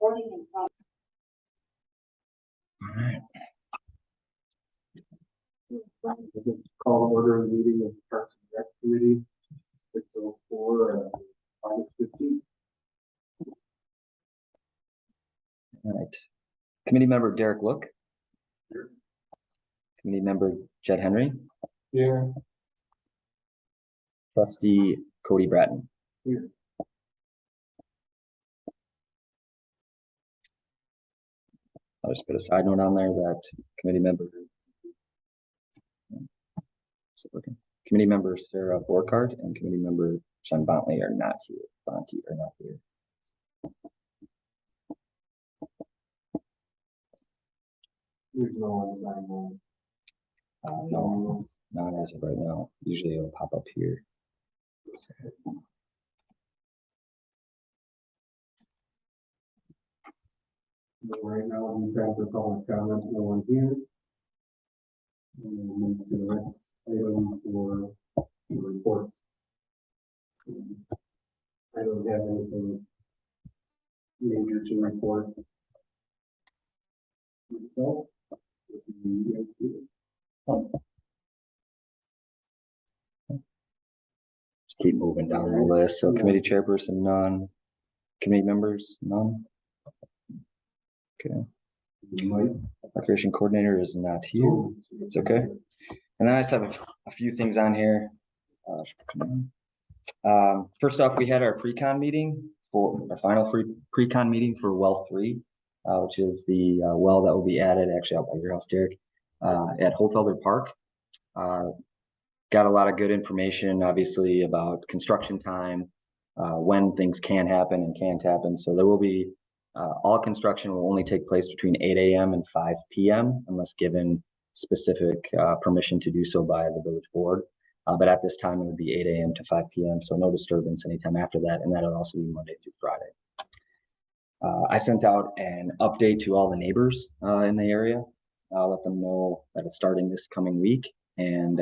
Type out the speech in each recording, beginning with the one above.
recording in progress. All right. Call to order a meeting of the PRC Meeting, 6:04, August 15th. All right. Committee member Derek Look. Here. Committee member Jed Henry. Here. Trustee Cody Bratton. Here. I'll just put a side note on there that committee member. Committee member Sarah Borkart and committee member Jen Bontley are not here. Bonte are not here. There's no one signing on. No, not as of right now. Usually it'll pop up here. Right now, we've got the public comment, no one here. And we'll move to the next item for the reports. I don't have anything major to report. Myself, with the EIC. Just keep moving down the list. So committee chairperson, none. Committee members, none. Okay. Mike. Recreation coordinator is not here. It's okay. And then I just have a few things on here. First off, we had our pre-con meeting for our final pre-con meeting for well 3, which is the well that will be added actually out by your house, Derek, at Holfelder Park. Got a lot of good information, obviously, about construction time, when things can happen and can't happen. So there will be all construction will only take place between 8 a.m. and 5 p.m. unless given specific permission to do so by the village board. But at this time, it would be 8 a.m. to 5 p.m. So no disturbance anytime after that. And that'll also be Monday through Friday. I sent out an update to all the neighbors in the area. I'll let them know that it's starting this coming week. And,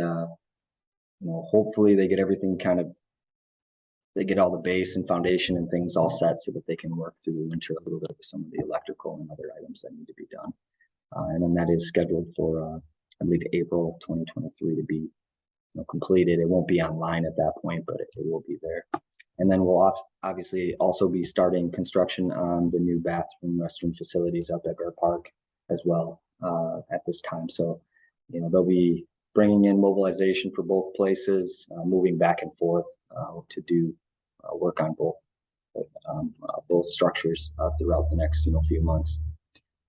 hopefully they get everything they get all the base and foundation and things all set so that they can work through the winter a little bit with some of the electrical and other items that need to be done. And then that is scheduled for, I believe, April of 2023 to be completed. It won't be online at that point, but it will be there. And then we'll obviously also be starting construction on the new bathroom restroom facilities up at Bear Park as well at this time. So, they'll be bringing in mobilization for both places, moving back and forth to do work on both structures throughout the next few months.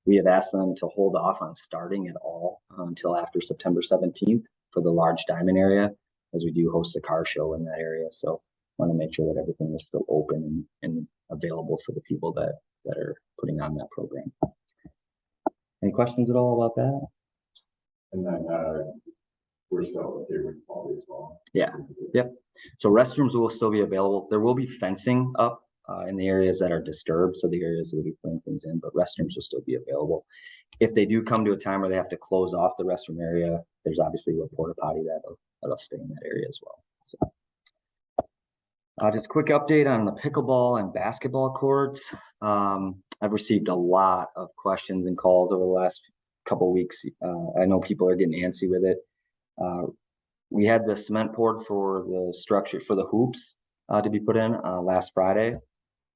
We have asked them to hold off on starting at all until after September 17th for the large diamond area, as we do host a car show in that area. So I want to make sure that everything is still open and available for the people that are putting on that program. Any questions at all about that? And then we're still okay with all as well. Yeah. Yep. So restrooms will still be available. There will be fencing up in the areas that are disturbed, so the areas that will be putting things in, but restrooms will still be available. If they do come to a time where they have to close off the restroom area, there's obviously a porta potty that'll stay in that area as well. So just a quick update on the pickleball and basketball courts. I've received a lot of questions and calls over the last couple of weeks. I know people are getting antsy with it. We had the cement poured for the structure for the hoops to be put in last Friday.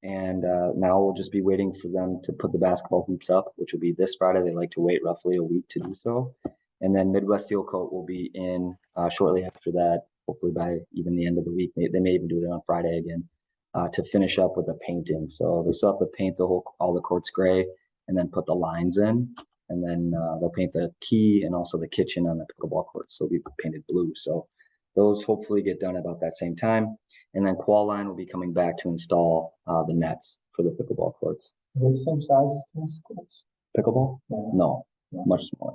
And now we'll just be waiting for them to put the basketball hoops up, which will be this Friday. They like to wait roughly a week to do so. And then Midwest Seal Coat will be in shortly after that, hopefully by even the end of the week. They may even do it on Friday again to finish up with the painting. So they still have to paint all the courts gray and then put the lines in. And then they'll paint the key and also the kitchen on the pickleball courts. So it'll be painted blue. So those hopefully get done about that same time. And then Qual Line will be coming back to install the nets for the pickleball courts. Are they the same size as tennis courts? Pickleball? Yeah. No, much smaller.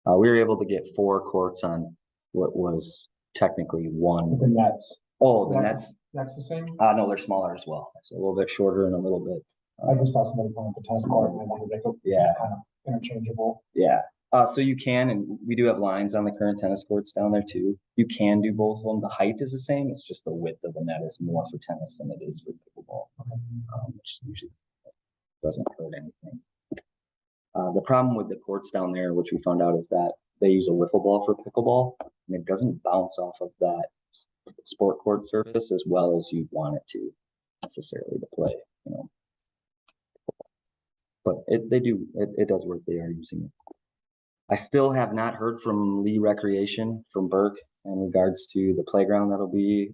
We were able to get 4 courts on what was technically 1. The nets. Oh, the nets? That's the same? No, they're smaller as well. So a little bit shorter and a little bit. I just saw somebody playing the tennis court and I wondered if it was kind of interchangeable. Yeah. So you can, and we do have lines on the current tennis courts down there too. You can do both of them. The height is the same. It's just the width of the net is more for tennis than it is for pickleball. Which usually doesn't hurt anything. The problem with the courts down there, which we found out, is that they use a wiffle ball for pickleball, and it doesn't bounce off of that sport court surface as well as you'd want it to necessarily to play, you know. But it does work. They are using it. I still have not heard from Lee Recreation from Burke in regards to the playground that'll be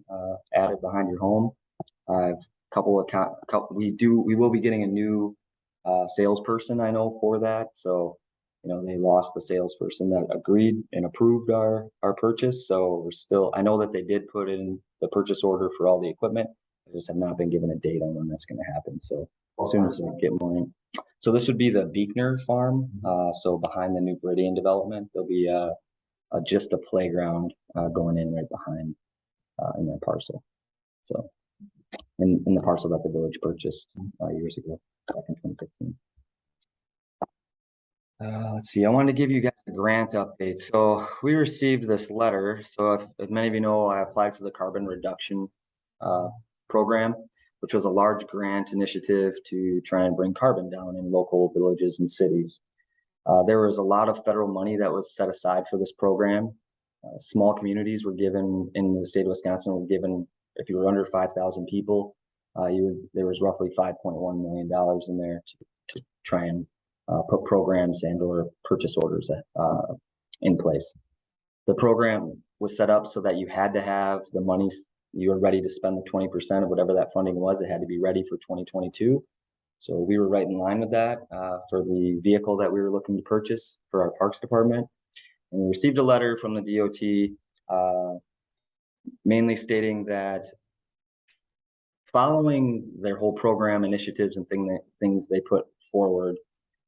added behind your home. I've we will be getting a new salesperson, I know, for that. So, you know, they lost the salesperson that agreed and approved our purchase. So we're still, I know that they did put in the purchase order for all the equipment. I just have not been given a date on when that's going to happen. So as soon as I get more in. So this would be the Beekner farm. So behind the new Viridian development, there'll be just a playground going in right behind in that parcel. So in the parcel that the village purchased years ago, back in 2015. Let's see, I wanted to give you guys a grant update. So we received this letter. So if many of you know, I applied for the carbon reduction program, which was a large grant initiative to try and bring carbon down in local villages and cities. There was a lot of federal money that was set aside for this program. Small communities were given in the state of Wisconsin, were given, if you were under 5,000 people, there was roughly $5.1 million in there to try and put programs and or purchase orders in place. The program was set up so that you had to have the money, you were ready to spend the 20% of whatever that funding was. It had to be ready for 2022. So we were right in line with that for the vehicle that we were looking to purchase for our Parks Department. And we received a letter from the DOT mainly stating that following their whole program initiatives and things they put forward,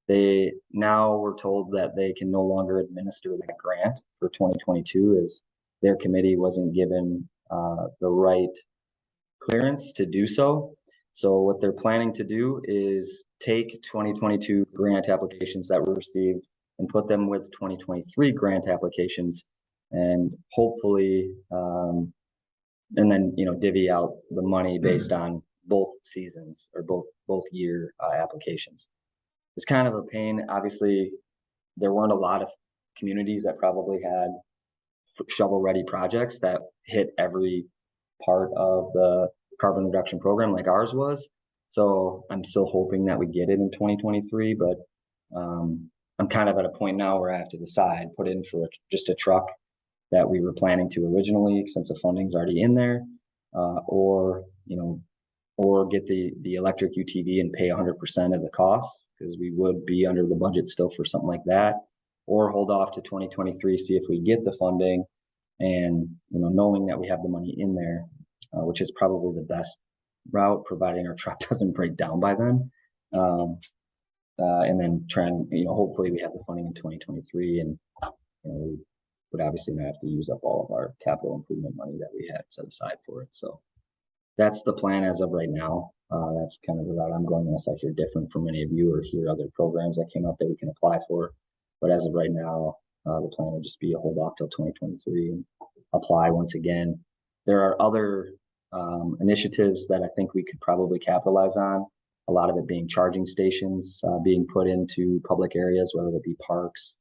they now were told that they can no longer administer that grant for 2022 as their committee wasn't given the right clearance to do so. So what they're planning to do is take 2022 grant applications that were received and put them with 2023 grant applications, and hopefully, and then, you know, divvy out the money based on both seasons or both year applications. It's kind of a pain. Obviously, there weren't a lot of communities that probably had shovel-ready projects that hit every part of the carbon reduction program like ours was. So I'm still hoping that we get it in 2023, but I'm kind of at a point now where I have to decide, put in for just a truck that we were planning to originally, since the funding's already in there, or, you know, or get the electric UTV and pay 100% of the costs, because we would be under the budget still for something like that, or hold off to 2023, see if we get the funding, and, you know, knowing that we have the money in there, which is probably the best route, providing our truck doesn't break down by then. And then try and, you know, hopefully we have the funding in 2023, and, you know, we would obviously not have to use up all of our capital improvement money that we had set aside for it. So that's the plan as of right now. That's kind of the route I'm going, unless I hear different from many of you or hear other programs that came up that we can apply for. But as of right now, the plan would just be a hold off till 2023 and apply once again. There are other initiatives that I think we could probably capitalize on. A lot of it being charging stations being put into public areas, whether it be parks,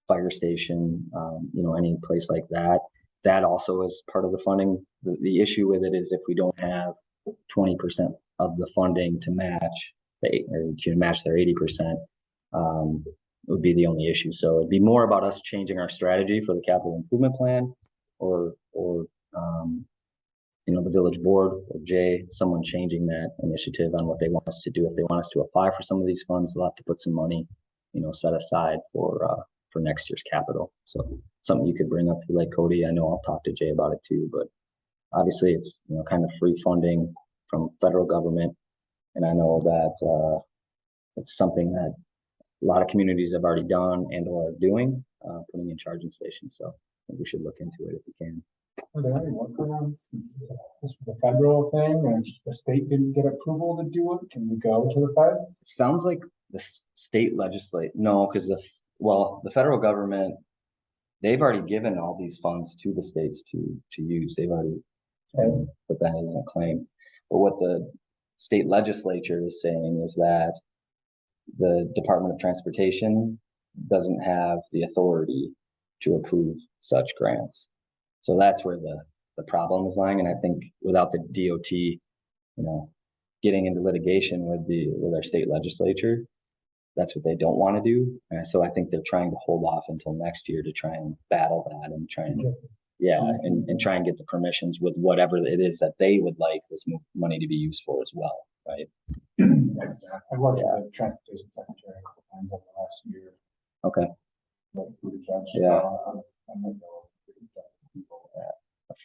fire station, you know, any place like that. That also is part of the funding. The issue with it is if we don't have 20% of the funding to match their 80%, would be the only issue. So it'd be more about us changing our strategy for the capital improvement plan, or you know, the village board or Jay, someone changing that initiative on what they want us to do. If they want us to apply for some of these funds, they'll have to put some money, you know, set aside for next year's capital. So something you could bring up to like Cody. I know I'll talk to Jay about it too, but obviously it's, you know, kind of free funding from federal government. And I know that it's something that a lot of communities have already done and or are doing, putting in charging stations. So I think we should look into it if we can. Are there any workarounds? This is the federal thing, and the state didn't get approval to do it. Can we go to the feds? It sounds like the state legislate. No, because the federal government, they've already given all these funds to the states to use. They've already put that as a claim. But what the state legislature is saying is that the Department of Transportation doesn't have the authority to approve such grants. So that's where the problem is lying. And I think without the DOT, getting into litigation with our state legislature, that's what they don't want to do. And so I think they're trying to hold off until next year to try and battle that and try and and try and get the permissions with whatever it is that they would like this money to be used for as well, right? I worked with the transportation secretary a couple times over the last year. Okay. Like, who the judge, Yeah. so I might know who the judge people,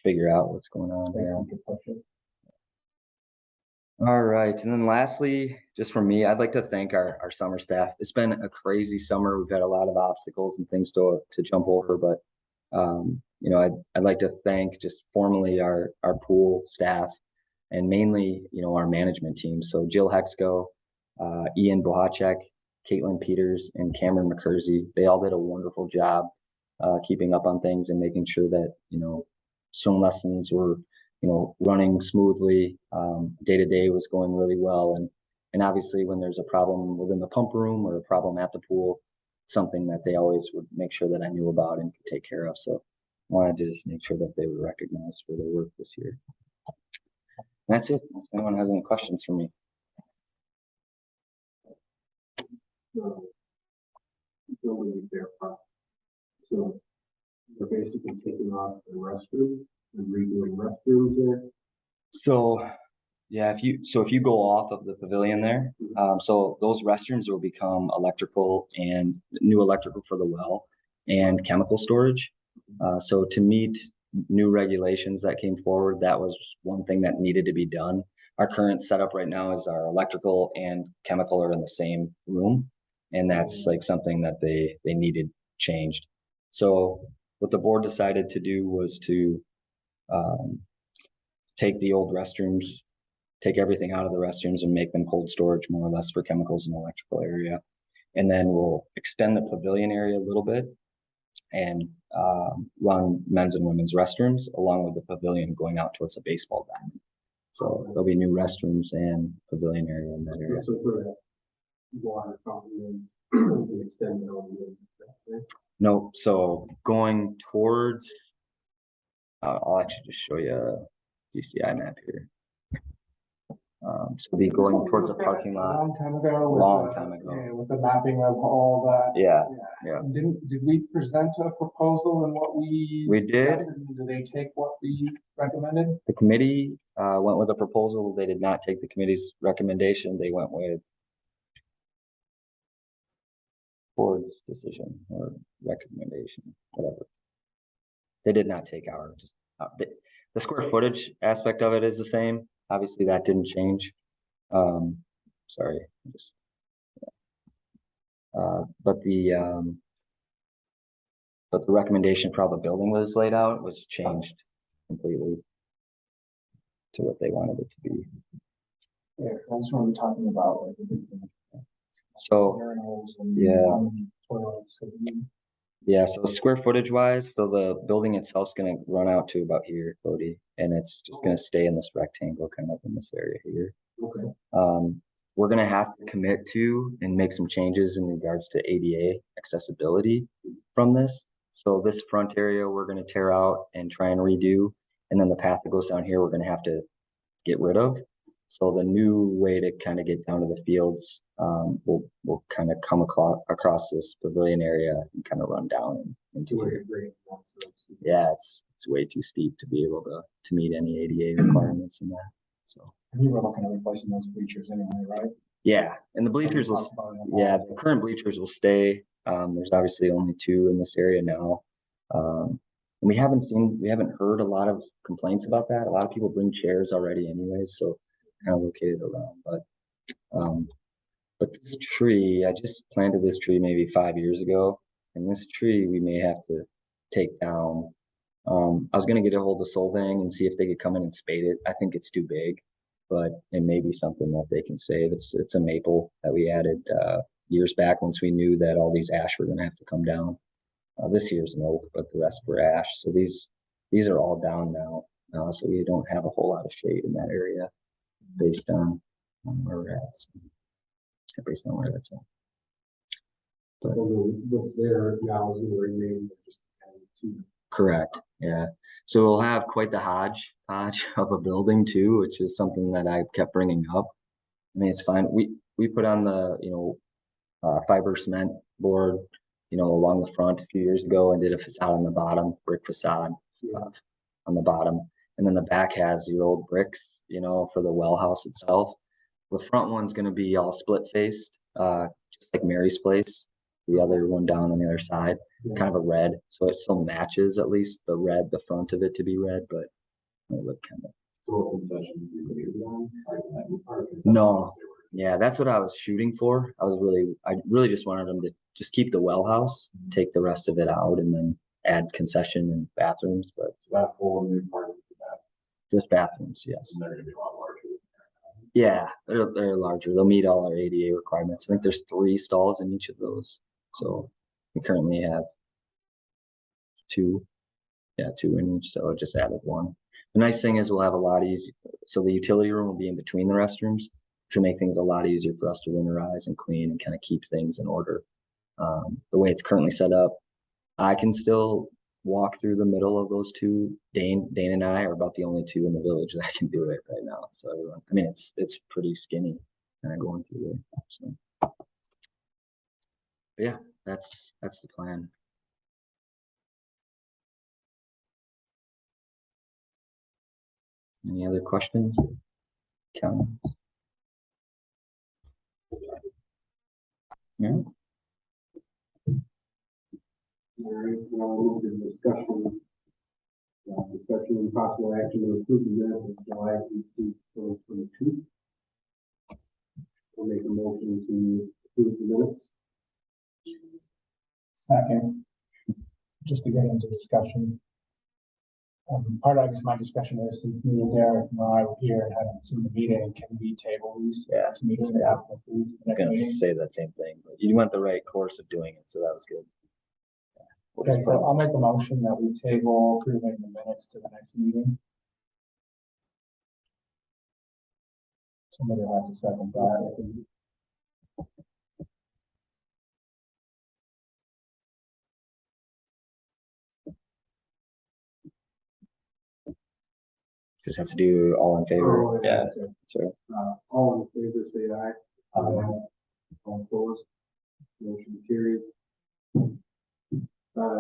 Figure out what's going on. they Yeah. could push it. All right. And then lastly, just from me, I'd like to thank our summer staff. It's been a crazy summer. We've had a lot of obstacles and things to jump over, but I'd like to thank just formally our pool staff and mainly, our management team. So Jill Hexco, Ian Bohacek, Caitlin Peters, and Cameron McCursey. They all did a wonderful job keeping up on things and making sure that, swim lessons were running smoothly. Day to day was going really well. And obviously when there's a problem within the pump room or a problem at the pool, something that they always would make sure that I knew about and could take care of. So I wanted to just make sure that they were recognized for their work this year. And that's it. If anyone has any questions for me. Building their park. So they're basically taking off the restroom and redoing restrooms there. So yeah, if you go off of the pavilion there, so those restrooms will become electrical and new electrical for the well and chemical storage. So to meet new regulations that came forward, that was one thing that needed to be done. Our current setup right now is our electrical and chemical are in the same room. And that's like something that they needed changed. So what the board decided to do was to take the old restrooms, take everything out of the restrooms and make them cold storage more or less for chemicals and electrical area. And then we'll extend the pavilion area a little bit and run men's and women's restrooms along with the pavilion going out towards the baseball diamond. So there'll be new restrooms and pavilion area in that area. So for that water fountain is the extended element, right? No, so going towards, I'll actually just show you a GCI map here. So we'll be going towards the parking lot. A long time ago. Yeah, with the mapping of all that. Yeah. Did we present a proposal and what we? We did. Did they take what we recommended? The committee went with a proposal. They did not take the committee's recommendation. They went with board's decision or recommendation, whatever. They did not take our, the square footage aspect of it is the same. Obviously that didn't change. Sorry, but the recommendation for how the building was laid out was changed completely to what they wanted it to be. Yeah, that's what we're talking about. Like, So toilets. yeah, so square footage wise, so the building itself is going to run out to about here, Cody, and it's just going to stay in this rectangle kind of in this area here. Okay. We're going to have to commit to and make some changes in regards to ADA accessibility from this. So this front area we're going to tear out and try and redo, and then the path that goes down here we're going to have to get rid of. So the new way to kind of get down to the fields will kind of come across this pavilion area and kind of run down into here. Yeah, it's way too steep to be able to meet any ADA requirements in that. So we were looking at replacing those bleachers anyway, right? Yeah, and the bleachers will. Yeah, the current bleachers will stay. There's obviously only 2 in this area now. And we haven't heard a lot of complaints about that. A lot of people bring chairs already anyways, so kind of located around. But this tree, I just planted this tree maybe 5 years ago, and this tree we may have to take down. I was gonna get a hold of Solvang and see if they could come in and spade it. I think it's too big, but it may be something that they can save. It's a maple that we added years back once we knew that all these ash were gonna have to come down. This year's an oak, but the rest were ash. So these are all down now. So we don't have a whole lot of shade in that area based on where we're at. So, based on where that's at. So what's there now is going to remain just two. Correct. Yeah. So we'll have quite the hodgepodge of a building too, which is something that I kept bringing up. I mean, it's fine. We put on the fiber cement board, along the front a few years ago, and did a facade on the bottom, brick facade on the bottom, and then the back has your old bricks, for the well house itself. The front one's going to be all split faced, just like Mary's place. The other one down on the other side, kind of a red, so it still matches at least the red, the front of it to be red, but it look kind of. No, yeah, that's what I was shooting for. I really just wanted them to just keep the well house, take the rest of it out, and then add concession and bathrooms. But that whole new part of that, just bathrooms, yes. and they're gonna be a lot larger. Yeah, they're larger. They'll meet all our ADA requirements. I think there's 3 stalls in each of those. So we currently have 2. Yeah, 2 in each. So I just added 1. The nice thing is we'll have a lot easier. So the utility room will be in between the restrooms, which will make things a lot easier for us to winterize and clean and kind of keep things in order. The way it's currently set up, I can still walk through the middle of those 2. Dane and I are about the only 2 in the village that can do it right now. So everyone, I mean, it's pretty skinny kind of going through there. So but yeah, that's the plan. Any other questions? Comments? Yeah. All right, so now we'll move to discussion. Discussion and possible action to approve the minutes of July 18th, 2022. We'll make a motion to approve the minutes. Second, just to get into discussion. Part of my discussion is since me and Derek and I were here and haven't seen the meeting, can we table these to the next meeting and ask them to the I'm next gonna meeting? say that same thing, but you went the right course of doing it, so that was good. Yeah. We'll Okay, just so put- I'll make a motion that we table approving the minutes to the next meeting. Somebody will have to second that. Just have to do all in favor. Oh, Yeah, that's it. that's right. All in favor, say aye. All opposed. Motion carries.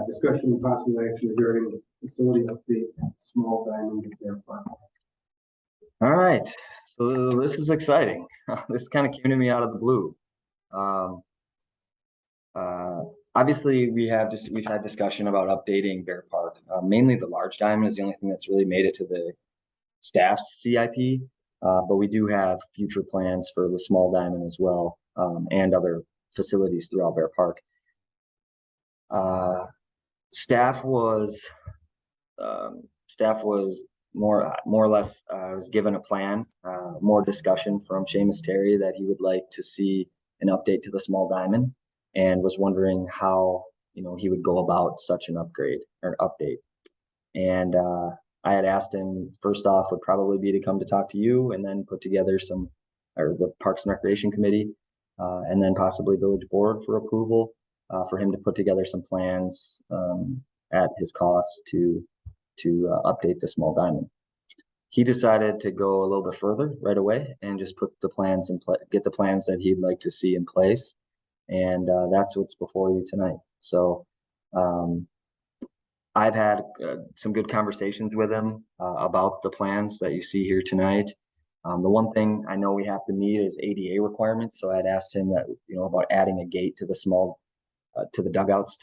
Discussion and possible action regarding facility update, small diamond repair park. All right, so this is exciting. This kind of came to me out of the blue. Obviously, we've had discussion about updating Bear Park. Mainly the large diamond is the only thing that's really made it to the staff's CIP, but we do have future plans for the small diamond as well, and other facilities throughout Bear Park. Staff was more or less was given a plan, more discussion from Seamus Terry that he would like to see an update to the small diamond, and was wondering how he would go about such an upgrade or update. And I had asked him, first off would probably be to come to talk to you, and then put together the Parks and Recreation Committee, and then possibly Village Board for approval, for him to put together some plans at his cost to update the small diamond. He decided to go a little bit further right away and just put the plans in place, get the plans that he'd like to see in place. And that's what's before you tonight. So I've had some good conversations with him about the plans that you see here tonight. The one thing I know we have to meet is ADA requirements. So I'd asked him that, about adding a gate to the to the dugouts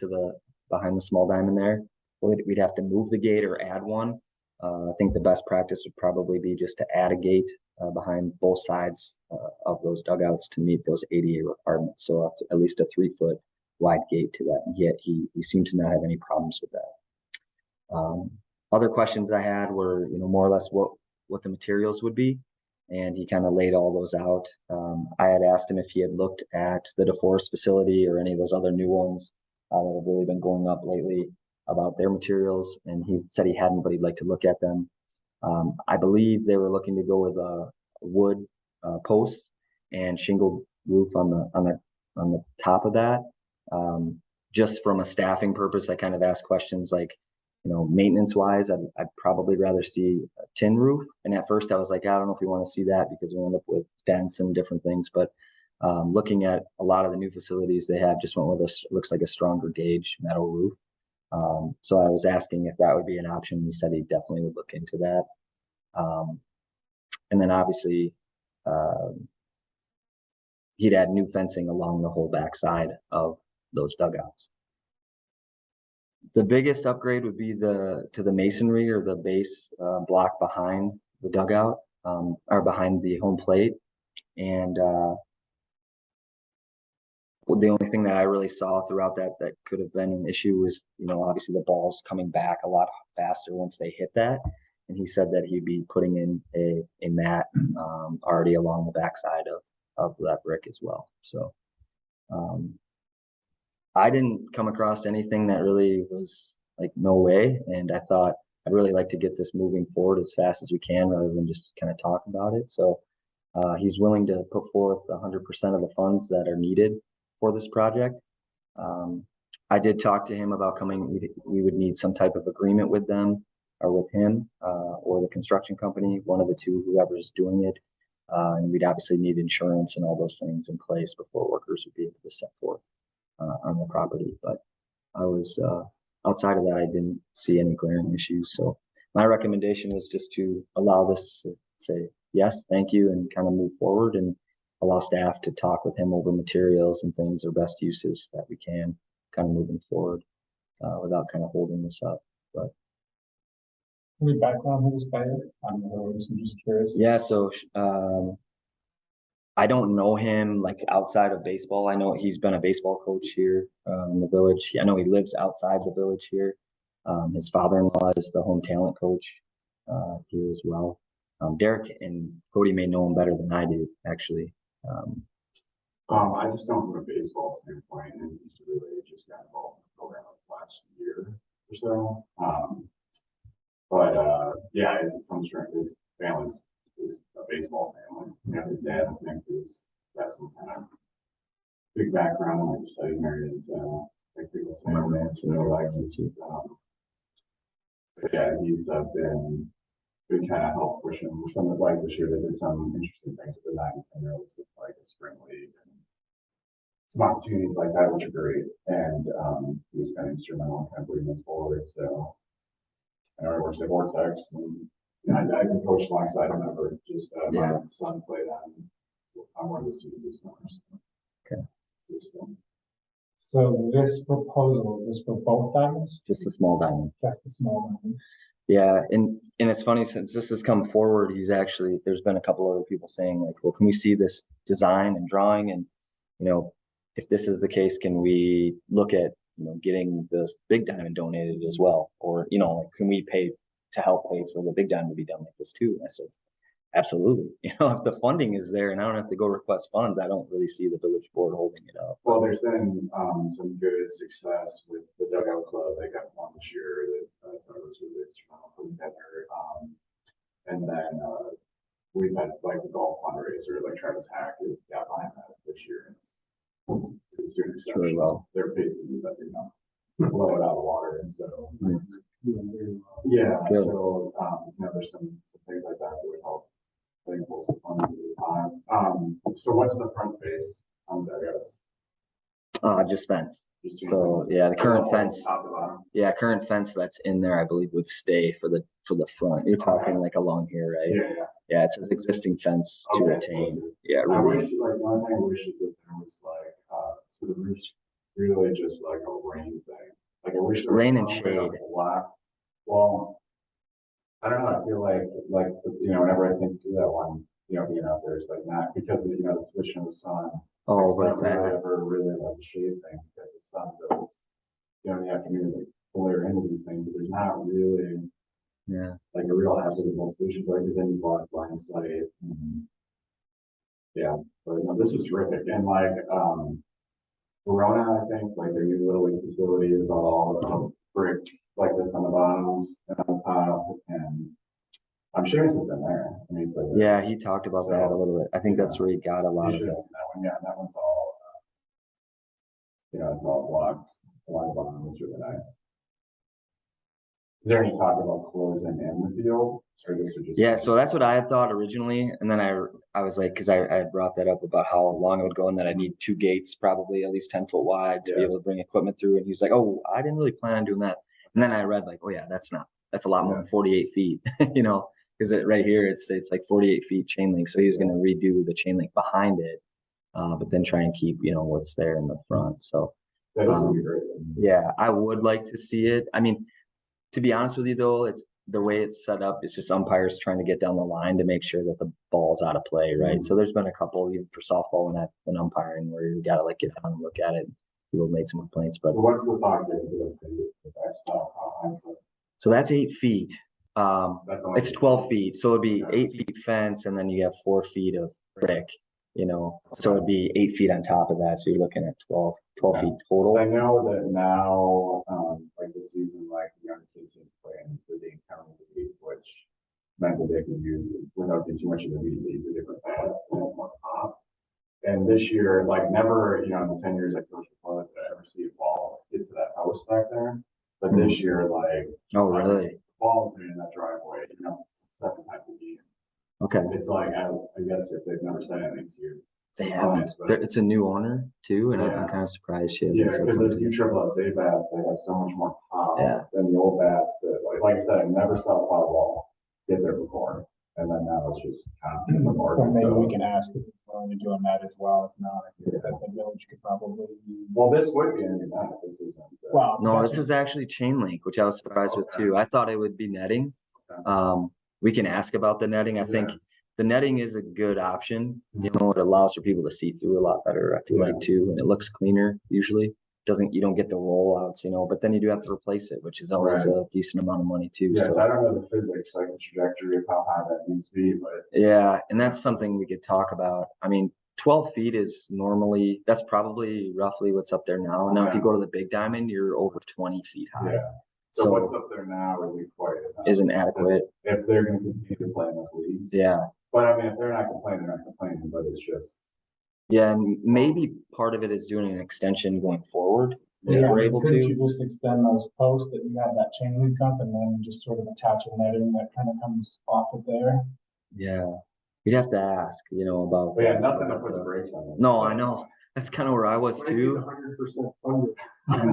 behind the small diamond there. We'd have to move the gate or add one. I think the best practice would probably be just to add a gate behind both sides of those dugouts to meet those ADA requirements. So up to at least a 3-foot wide gate to that. And yet he seemed to not have any problems with that. Other questions I had were, more or less what the materials would be. And he kind of laid all those out. I had asked him if he had looked at the DeForest facility or any of those other new ones that have really been going up lately about their materials, and he said he hadn't, but he'd like to look at them. I believe they were looking to go with a wood post and shingled roof on the top of that. Just from a staffing purpose, I kind of asked questions like, maintenance wise, I'd probably rather see a tin roof. And at first I was like, I don't know if we want to see that because we end up with dents and different things. But looking at a lot of the new facilities they have, just went with looks like a stronger gauge metal roof. So I was asking if that would be an option. He said he definitely would look into that. And then obviously, he'd add new fencing along the whole backside of those dugouts. The biggest upgrade would be to the masonry or the base block behind the dugout, or behind the home plate. And the only thing that I really saw throughout that could have been an issue was, obviously the ball's coming back a lot faster once they hit that. And he said that he'd be putting in a mat already along the backside of that brick as well. So I didn't come across anything that really was like, no way. And I thought I'd really like to get this moving forward as fast as we can rather than just kind of talk about it. So he's willing to put forth 100% of the funds that are needed for this project. I did talk to him about coming. We would need some type of agreement with them or with him or the construction company, one of the two, whoever's doing it. And we'd obviously need insurance and all those things in place before workers would be able to step forth on the property. But I was outside of that, I didn't see any glaring issues. So my recommendation was just to allow this to say yes, thank you, and kind of move forward and allow staff to talk with him over materials and things or best uses that we can kind of moving forward without kind of holding this up. But any background who this guy is? I'm just curious. yeah, so I don't know him like outside of baseball. I know he's been a baseball coach here in the village. I know he lives outside the village here. His father-in-law is the home talent coach here as well. Derek and Cody may know him better than I do, actually. I just know from a baseball standpoint, and he's really just got involved in the program last year or so. Yeah, as it comes from his family's is a baseball family. His dad, I think, got some kind of big background, like just married into like people's family, yeah, he's been kind of help pushing some of like this year. They did some interesting things with the 9-10-year-olds with like a spring league and some opportunities like that, which are great. And he was kind of instrumental in kind of putting this forward. So I know he works at Vortex, and I can coach alongside him. Ever just my son played on one of his teams this summer. So. Okay. So this proposal, is this for both diamonds? Just a small diamond. Just a small diamond. Yeah, and it's funny, since this has come forward, there's been a couple other people saying like, well, can we see this design and drawing? And, if this is the case, can we look at, getting this big diamond donated as well? Or, like, can we pay to help pay for the big diamond to be done like this too? And I said, absolutely. If the funding is there and I don't have to go request funds, I don't really see the village board holding it up. Well, there's been some good success with the dugout club. They got one this year that I thought was really instrumental for together. And then we've had like the golf fundraiser, like Travis Hack got behind that this year. It's doing really well. They're basically letting blow it out of the water, and so yeah. Good. So there's some things like that that would help. I think pull some funding to the time. So what's the front face on the dugouts? Just fence. So yeah, the current fence. Top to bottom. Yeah, current fence that's in there, I believe, would stay for the front. You're talking like along here, right? Yeah. Yeah, it's an existing fence to retain. Yeah, I really. wish, like, one thing I wish is that there was like, so the roof's really just like a rain thing. Like, I wish there was Rain and some kind of shade. black. Well, I don't know. I feel like, whenever I think through that one, being out there, it's like not because of, the position of the sun. Oh, it's not but really ever really like a shade thing because the sun goes, in the afternoon, like glare into these things, but there's not really. Yeah. Like a real habitable solution, like then you bought blind slate. Yeah, but this is terrific. And like Verona, I think, like their new Little League facility is all brick like this on the bottoms and on top, and I'm sure he's been there. I mean, but Yeah, he talked about that a little bit. I think that's where he got a lot you of should it. have seen that one. Yeah, that one's all, it's all blocked. The line bottom is really nice. Is there any talk about closing in the field? Or this is just? Yeah, so that's what I had thought originally, and then I was like, because I had brought that up about how long it would go, and that I need 2 gates, probably at least 10 foot wide, to be Yeah. able to bring equipment through. And he was like, "Oh, I didn't really plan on doing that." And then I read like, "Oh yeah, that's a lot more than 48 feet," you know, because right here it's like 48 feet chain link. So he was going to redo the chain link behind it, but then try and keep what's there in the front. So That would be great. yeah, I would like to see it. I mean, to be honest with you though, it's the way it's set up. It's just umpires trying to get down the line to make sure that the ball's out of play, right? So there's been a couple even for softball and umpiring where you got to like get down and look at it. People made some complaints, but But what's the thought getting to the backstop? so that's 8 feet. That's only It's 12 feet, so it'd be 8 feet fence, and then you have 4 feet of brick. So it'd be 8 feet on top of that. So you're looking at 12 Yeah. feet total. I know that now, like the season, like the young kids can play in the Dane County League, which meant that they could use, without getting too much of the weeds, they use a different pad, more pop. And this year, like never, in the 10 years I coached before, did I ever see a ball get to that house back there. But this year, like. Oh, really? Balls in that driveway, it's the second time a game. Okay. It's like, I guess if they've never said anything to you. They haven't. It's a new owner too, and Yeah. I'm kind of surprised she hasn't. Yeah, said because those something. new AAA bats, they have so much more pop Yeah. than the old bats that, like I said, I never saw a foul ball get there before. And then now it's just constant. So maybe we can ask if he's willing to do a net as well. If not, I think that the village could probably. Well, this would be a new net. This isn't. Well, No, this is actually chain link, which I was surprised with too. I thought it would be netting. We can ask about the netting. I think the netting is a good option. It allows for people to see through a lot better, I feel like too, and it looks cleaner usually. You don't get the rollouts, but then you do have to replace it, which is always a decent amount of money too. Yes, So I don't know the physics, like the trajectory of how high that needs to be, but. yeah, and that's something we could talk about. I mean, 12 feet is normally, that's probably roughly what's up there now. Now, if you go to the big diamond, you're over 20 feet high. Yeah. So what's up there now isn't quite enough. Isn't adequate. If they're going to continue to play in those leagues. Yeah. But I mean, if they're not complaining, they're not complaining, but it's just. Yeah, and maybe part of it is doing an extension going forward. If Yeah, we're able couldn't to. you just extend those posts that you have that chain link up and then just sort of attach a netting that kind of comes off of there? Yeah. We'd have to ask, about. But yeah, nothing to put the brakes on. This. No, I know. That's kind of where I was too. 100% funded. I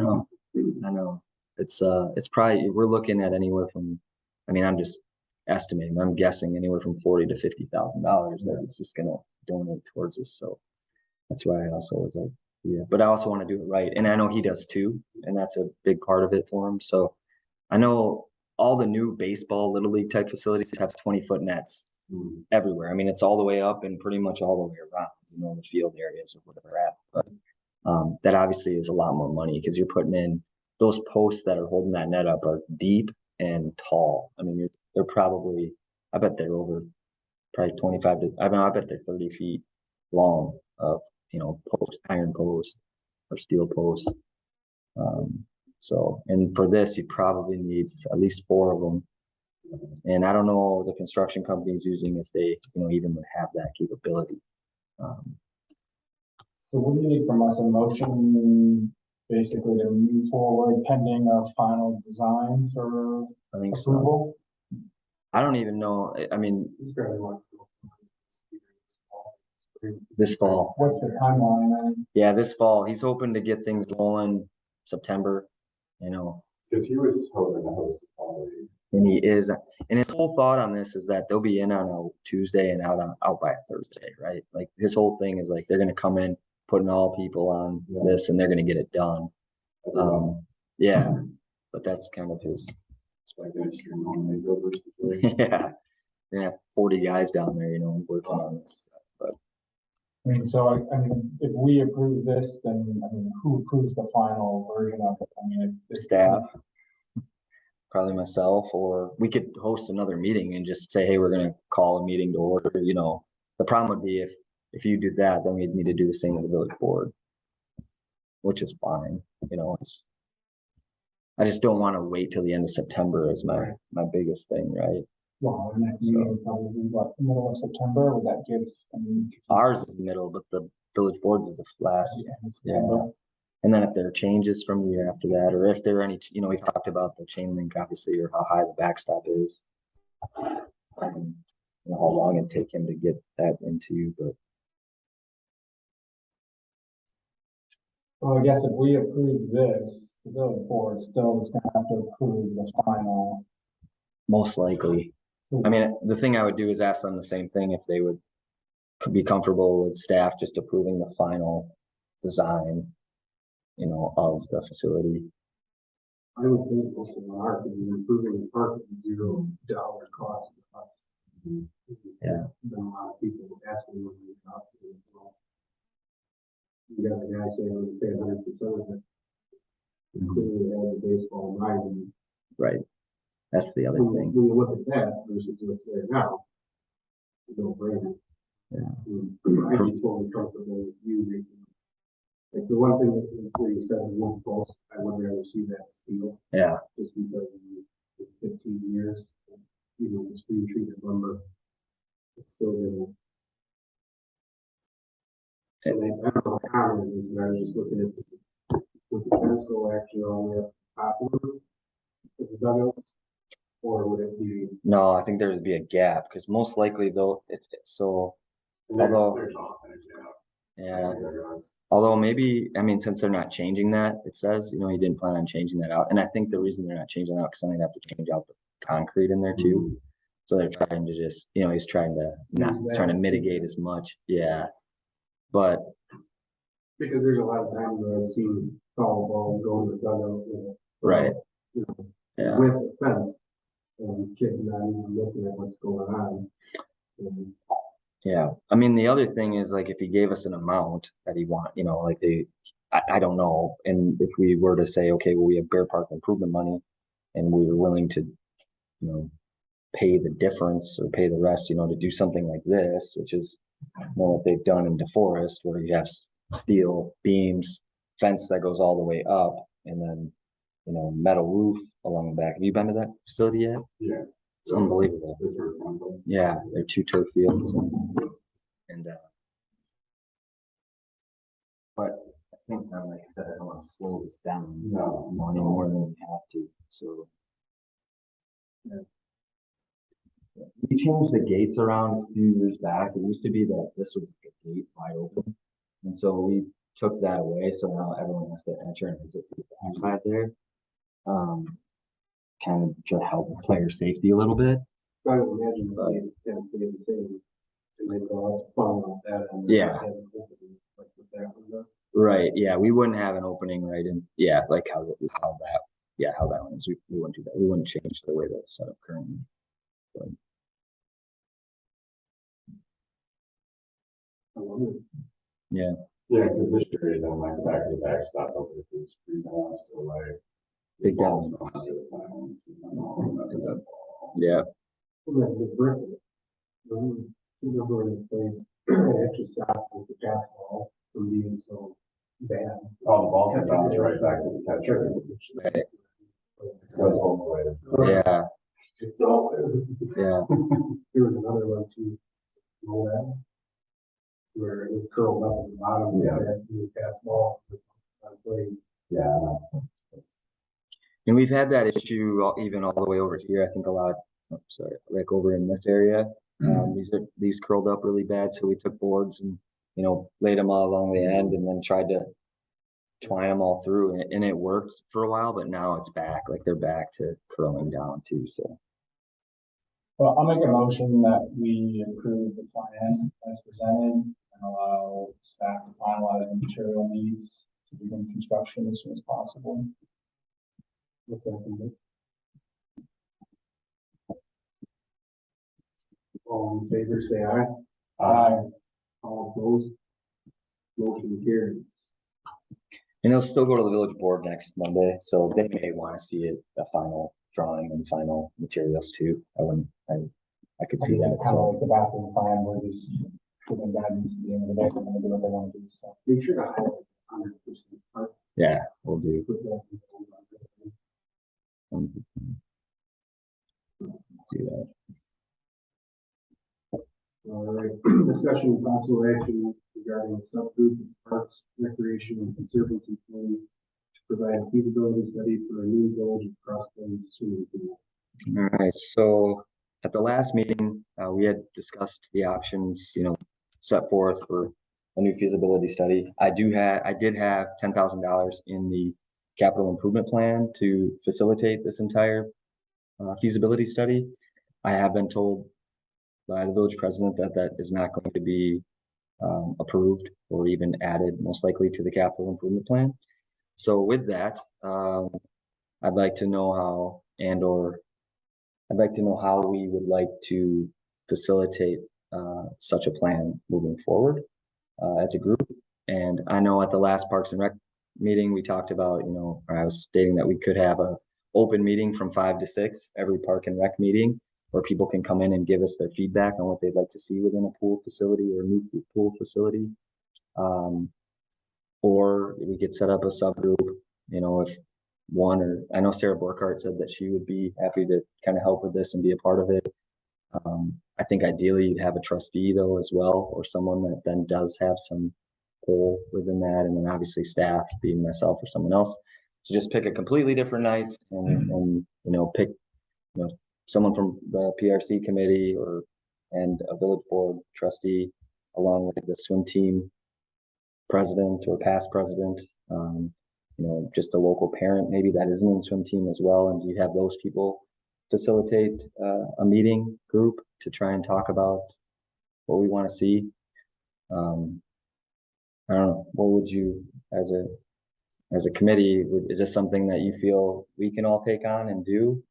know. It's probably, we're looking at anywhere from, I mean, I'm just estimating, I'm guessing anywhere from $40,000 to $50,000 that it's just gonna donate towards this. So that's why I also was like, yeah, but I also want to do it right. And I know he does too, and that's a big part of it for him. So I know all the new baseball, little league type facilities have 20-foot nets everywhere. I mean, it's all the way up and pretty much all the way around, the field areas of where they're at. But that obviously is a lot more money because you're putting in those posts that are holding that net up are deep and tall. I mean, they're probably, I bet they're over probably 25 to, I bet they're 30 feet long of, iron post or steel post. And for this, you probably need at least 4 of them. And I don't know the construction companies using if they, even would have that capability. So what do you need from us? A motion basically to move forward pending a final design for I think approval? so. I don't even know. I mean, this fall. What's the timeline then? Yeah, this fall. He's hoping to get things rolling September, Because he was hoping to host a fall league. And he is. And his whole thought on this is that they'll be in on a Tuesday and out by a Thursday, right? Like his whole thing is like they're going to come in, putting all people on this, and they're going to get it done. Yeah, but that's kind of his. It's like an extreme home makeover situation. Yeah, they're gonna have 40 guys down there, working on this. But I mean, so I mean, if we approve this, then who approves the final version of it? I mean, the staff, probably myself, or we could host another meeting and just say, hey, we're gonna call a meeting to order. The problem would be if you did that, then we'd need to do the same with the village board, which is fine. I just don't want to wait till the end of September is my biggest thing, right? Well, our next meeting would probably be what, the middle of September, would that give, I mean? Ours is the middle, but the village boards is the last. the end of Yeah. September? And then if there are changes from the year after that, or if there are any, we talked about the chain link, obviously, or how high the backstop is. How long it'd take him to get that into you, but Well, I guess if we approve this, the village board still is gonna have to approve the final. most likely. I mean, the thing I would do is ask them the same thing if they would be comfortable with staff just approving the final design, of the facility. I would think most of the art, improving the park is $0 cost. Yeah. Been a lot of people asking when we talk to them. Well, you got the guy saying we're gonna pay 100% of it. Clearly has a baseball mind. Right. That's the other When thing. you look at that versus what's there now, it's a no-brainer. Yeah. I'd be totally comfortable with you making. Like the one thing that you said in one post, I would rather see that steel. Yeah. Just because in 15 years, the screen treated lumber, it's still gonna. And I don't know how common it is, but I was just looking at this, with the pencil actually all the way up top of the dugouts, or would it be? No, I think there would be a gap because most likely though, it's so, There's although, often, yeah. Although maybe, I mean, since they're not changing that, it says, he didn't plan on changing that out. And I think the reason they're not changing that out, because then they'd have to change out the concrete in there too. So they're trying to just, he's trying to trying to mitigate as much. Yeah. But Because there's a lot of times where I've seen foul balls go to the dugout. right. Yeah. With a fence, and kids not even looking at what's going on. And Yeah. I mean, the other thing is like if he gave us an amount that he want, like I don't know. And if we were to say, okay, well, we have Bear Park improvement money and we were willing to, pay the difference or pay the rest, to do something like this, which is what they've done in DeForest, where you have steel beams, fence that goes all the way up, and then, metal roof along the back. Have you been to that facility yet? Yeah. It's unbelievable. Yeah, they're 2 turf fields and but at the same time, like I said, I don't want to slow this down any more than we have to. So yeah. We changed the gates around a few years back. It used to be that this was like a gate wide open. And so we took that away. So now everyone has to enter and exit through the backside there. Kind of to help player safety a little bit. So I would imagine that they can't stay the same. And they go fun like that. And Yeah. Like with that window. Right. Yeah. We wouldn't have an opening right in. Yeah. Like how that one is. We wouldn't do that. We wouldn't change the way that's set up currently. But, I love it. yeah. Yeah, because this year is on like the back of the backstop over at this free balls, so like. Big balls down. going under the fence, that's a good ball. Yeah. And then the brick. Remember when they played actually stopped with the pass balls from being so bad. Oh, the ball can bounce right back to the catcher. Right. It goes both ways. Yeah. So, Yeah. there was another one too, where it was curled up at the bottom. Yeah. The pass ball. Yeah. And we've had that issue even all the way over here. I think a lot, like over in this area. These curled up really bad. So we took boards and, laid them all along the end and then tried to twine them all through and it worked for a while, but now it's back. Like they're back to curling down too. So. Well, I'll make a motion that we approve the plan as presented and allow staff to finalize the material needs to begin construction as soon as possible. What's that? All in favor, say aye. Aye. All opposed? Motion carries. And it'll still go to the village board next Monday, so they may want to see it, a final drawing and final materials too. I could see that. Kind of So. like the bathroom plan, we're just giving guidance at the end of the day, so they're gonna do what they want to do, so. Make sure to highlight 100%. Yeah, we'll do. Put that in the Do that. All right, discussion and possible action regarding the subgroup of Parks, Recreation, and Conservancy Committee to provide a feasibility study for a new village of Cross Plains swimming pool. All right, so at the last meeting, we had discussed the options, set forth for a new feasibility study. I did have $10,000 in the capital improvement plan to facilitate this entire feasibility study. I have been told by the village president that that is not going to be approved or even added, most likely, to the capital improvement plan. So with that, I'd like to know how we would like to facilitate such a plan moving forward as a group. And I know at the last Parks and Rec meeting, we talked about, or I was stating that we could have a open meeting from 5 to 6, every Park and Rec meeting, where people can come in and give us their feedback on what they'd like to see within a pool facility or a new pool facility. Or we could set up a subgroup, if I know Sarah Borkhardt said that she would be happy to kind of help with this and be a part of it. I think ideally you'd have a trustee though as well, or someone that then does have some pull within that, and then obviously staff, being myself or someone else. So just pick a completely different night and pick someone from the PRC committee and a village board trustee, along with the swim team president or past president, just a local parent maybe that isn't in the swim team as well, and you have those people facilitate a meeting group to try and talk about what we want to see. I don't know, what would you, as a committee, is this something that you feel we can all take on and do?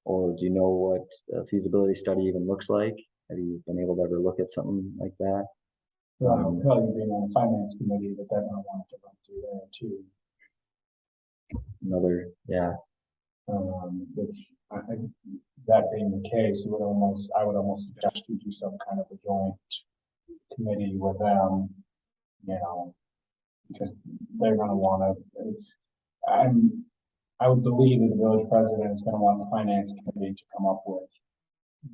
Or do you know what a feasibility study even looks like? Have you been able to ever look at something like that? Well, I'll tell you, being on the finance committee, that they're gonna want to run through there too. Which I think, that being the case, I would almost suggest you do some kind of a joint committee with them, because they're gonna wanna, I would believe that the village president is gonna want the finance committee to come up with,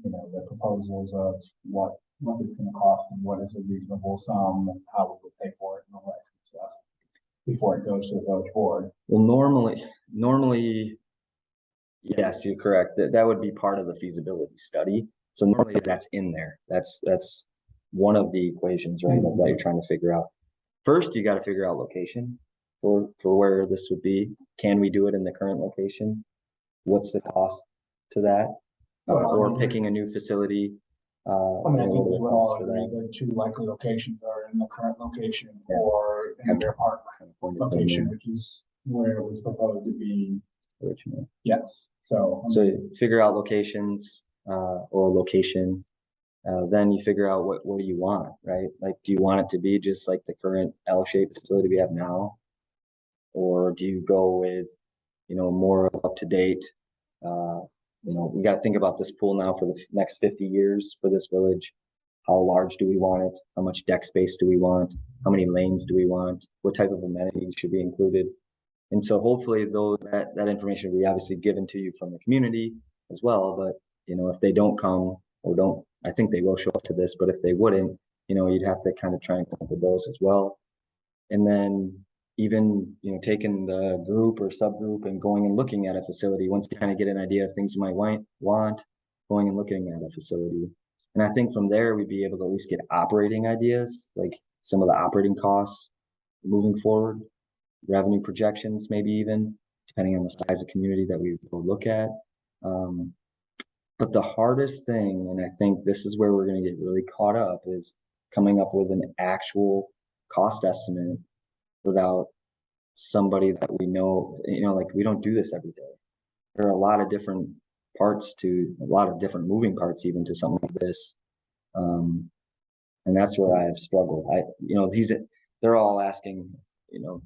the proposals of what it's gonna cost and what is a reasonable sum and how we would pay for it and all that kind of stuff before it goes to the village board. Well, normally, yes, you're correct. That would be part of the feasibility study. So normally that's in there. That's one of the equations, right, that you're trying to figure out. First, you got to figure out location for where this would be. Can we do it in the current location? What's the cost to that? Or picking a new facility. I think we would all agree the two likely locations are in the current location or in their park location, which is where it was proposed to be originally. Yes. So figure out locations or location. Then you figure out what do you want, right? Like, do you want it to be just like the current L-shaped facility we have now? Or do you go with, more up to date? We got to think about this pool now for the next 50 years for this village. How large do we want it? How much deck space do we want? How many lanes do we want? What type of amenities should be included? And so hopefully that information will be obviously given to you from the community as well. But, if they don't come or I think they will show up to this, but if they wouldn't, you'd have to kind of try and come up with those as well. And then even, taking the group or subgroup and going and looking at a facility, once you kind of get an idea of things you might want, going and looking at a facility. And I think from there, we'd be able to at least get operating ideas, like some of the operating costs moving forward, revenue projections, maybe even, depending on the size of community that we will look at. But the hardest thing, and I think this is where we're going to get really caught up, is coming up with an actual cost estimate without somebody that we know, like, we don't do this every day. There are a lot of different moving parts even to something like this. And that's where I have struggled. They're all asking,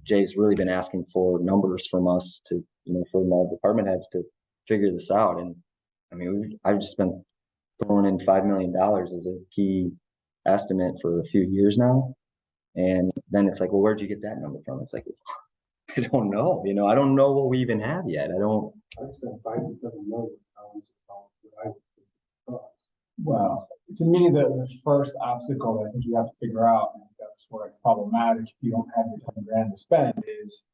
Jay's really been asking for numbers from us to, from all department heads to figure this out. And I've just been throwing in $5 million as a key estimate for a few years now. And then it's like, well, where'd you get that number from? It's like, I don't know. I don't know what we even have yet. I said 5 to 7 million sounds about what I would think it costs. Well, to me, the first obstacle that I think you have to figure out, and that's where it's problematic if you don't have your 10 grand to spend, is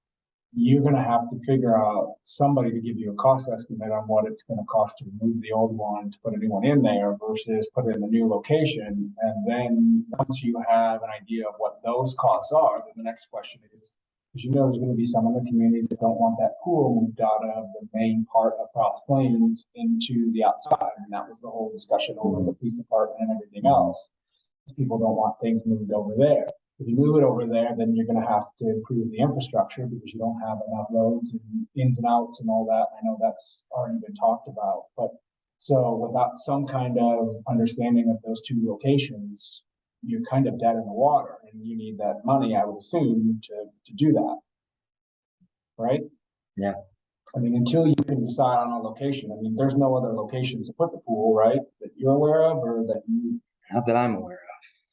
you're gonna have to figure out somebody to give you a cost estimate on what it's gonna cost to remove the old one, to put a new one in there versus put it in a new location. And then once you have an idea of what those costs are, then the next question is, because you know there's gonna be some in the community that don't want that pool moved out of the main part of Cross Plains into the outside. And that was the whole discussion over the police department and everything else. People don't want things moved over there. If you move it over there, then you're gonna have to improve the infrastructure because you don't have enough roads and ins and outs and all that. I know that's already been talked about, but so without some kind of understanding of those two locations, you're kind of dead in the water and you need that money, I would assume, to do that. Right? Yeah. I mean, until you can decide on a location, I mean, there's no other locations to put the pool, right? That you're aware of or that you. Not that I'm aware of.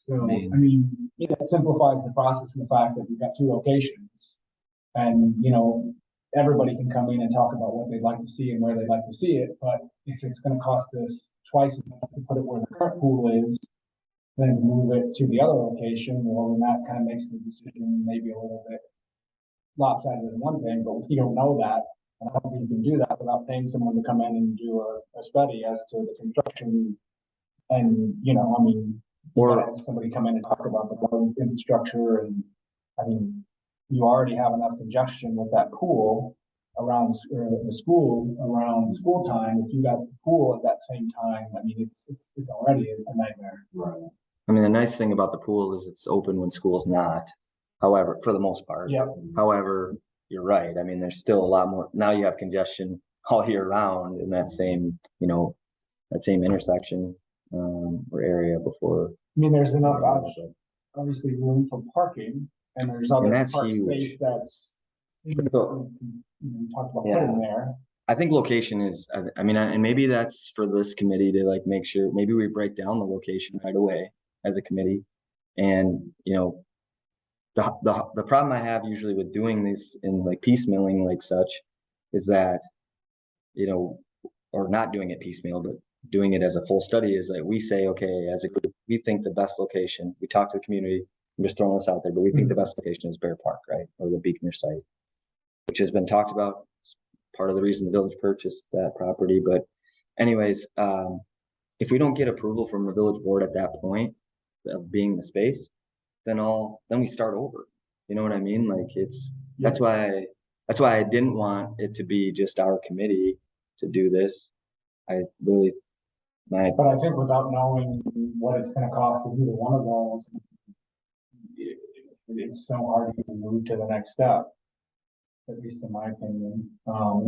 So, I mean, it simplifies the process in the fact that you've got two locations. And, you know, everybody can come in and talk about what they'd like to see and where they'd like to see it. But if it's gonna cost us twice as much to put it where the current pool is, then move it to the other location, well, then that kind of makes the decision maybe a little bit lopsided in one thing, but we don't know that. And I don't think you can do that without paying someone to come in and do a study as to the construction. And, you know, I mean, or have somebody come in and talk about the road infrastructure. And I mean, you already have enough congestion with that pool around the school around school time. If you got the pool at that same time, I mean, it's already a nightmare. Right. I mean, the nice thing about the pool is it's open when school's not. However, for the most part. Yeah. However, you're right. I mean, there's still a lot more. Now you have congestion all year round in that same, you know, that same intersection or area before. I mean, there's enough obviously room for parking, and there's other that's park huge. space that's you talked about Yeah. putting there. I think location is, I mean, and maybe that's for this committee to like make sure, maybe we break down the location right away as a committee. And, you know, the problem I have usually with doing this in like piecemealing like such is that, you know, or not doing it piecemeal, but doing it as a full study is that we say, okay, as a group, we think the best location, we talk to the community, I'm just throwing this out there, but we think the best location is Bear Park, right? Or the Beekner site, which has been talked about. It's part of the reason the village purchased that property. But anyways, if we don't get approval from the village board at that point of being the space, then we start over. You know what I mean? Like that's why I didn't want it to be just our committee to do this. But I think without knowing what it's gonna cost to do either one of those, it's so hard to move to the next step. At least in my opinion.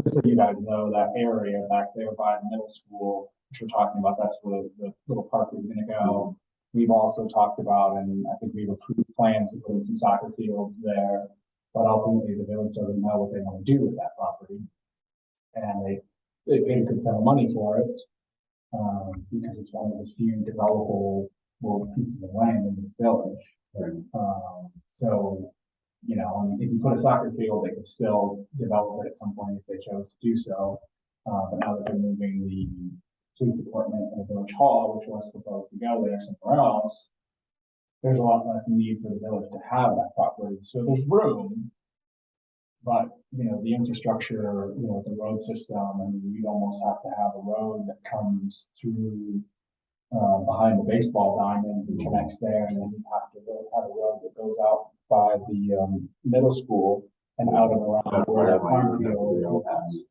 Just so you guys know, that area back there by the middle school, which we're talking about, that's where the little park is gonna go. We've also talked about, and I think we've approved plans to put in some soccer fields there, but ultimately the village doesn't know what they want to do with that property. And they paid a good sum of money for it, because it's one of the few developable pieces of land in the village. Right. So, you know, I mean, if you put a soccer field, they could still develop it at some point if they chose to do so. But now that they're moving the police department and the village hall, which was supposed to go there somewhere else, there's a lot less need for the village to have that property. So there's room, but you know, the infrastructure, you know, the road system, I mean, you'd almost have to have a road that comes through behind the baseball diamond and connects there, and then you have to have a road that goes out by the middle school and out and around where the farm field is.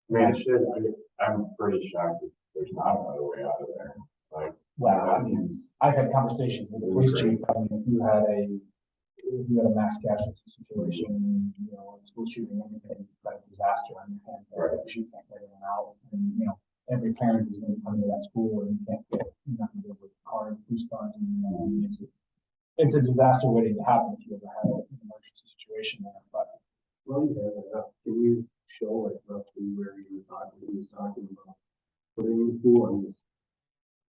I mean, I'm pretty shocked that there's not another way out of there. Like, well, I mean, I've had conversations with the police chief. I mean, if you had a mass casualty situation, you know, school shooting, anything, like a disaster on your hands, right? Because you can't get in and out, and you know, every parent is going to come to that school and you can't get, you're not going to be able to card, police cars, and you know, I mean, it's a disaster waiting to happen if you ever had an emergency situation there. But well, can you show like roughly where he was talking about putting in the pool and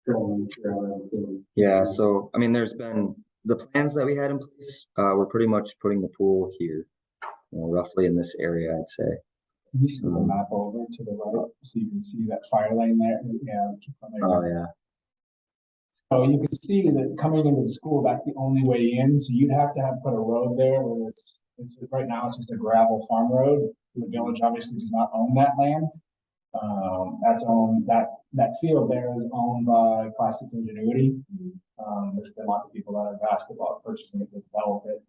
trying to figure out the same? Yeah, so I mean, there's been the plans that we had in place. We're pretty much putting the pool here, you know, roughly in this area, I'd say. can you see the map over to the right so you can see that fire lane there? Yeah. Oh yeah. So you can see that coming into the school, that's the only way in, so you'd have to have put a road there where it's right now it's just a gravel farm road. The village obviously does not own that land. That's owned, that field there is owned by Classic Ingenuity. There's been lots of people that have asked about purchasing it to develop it.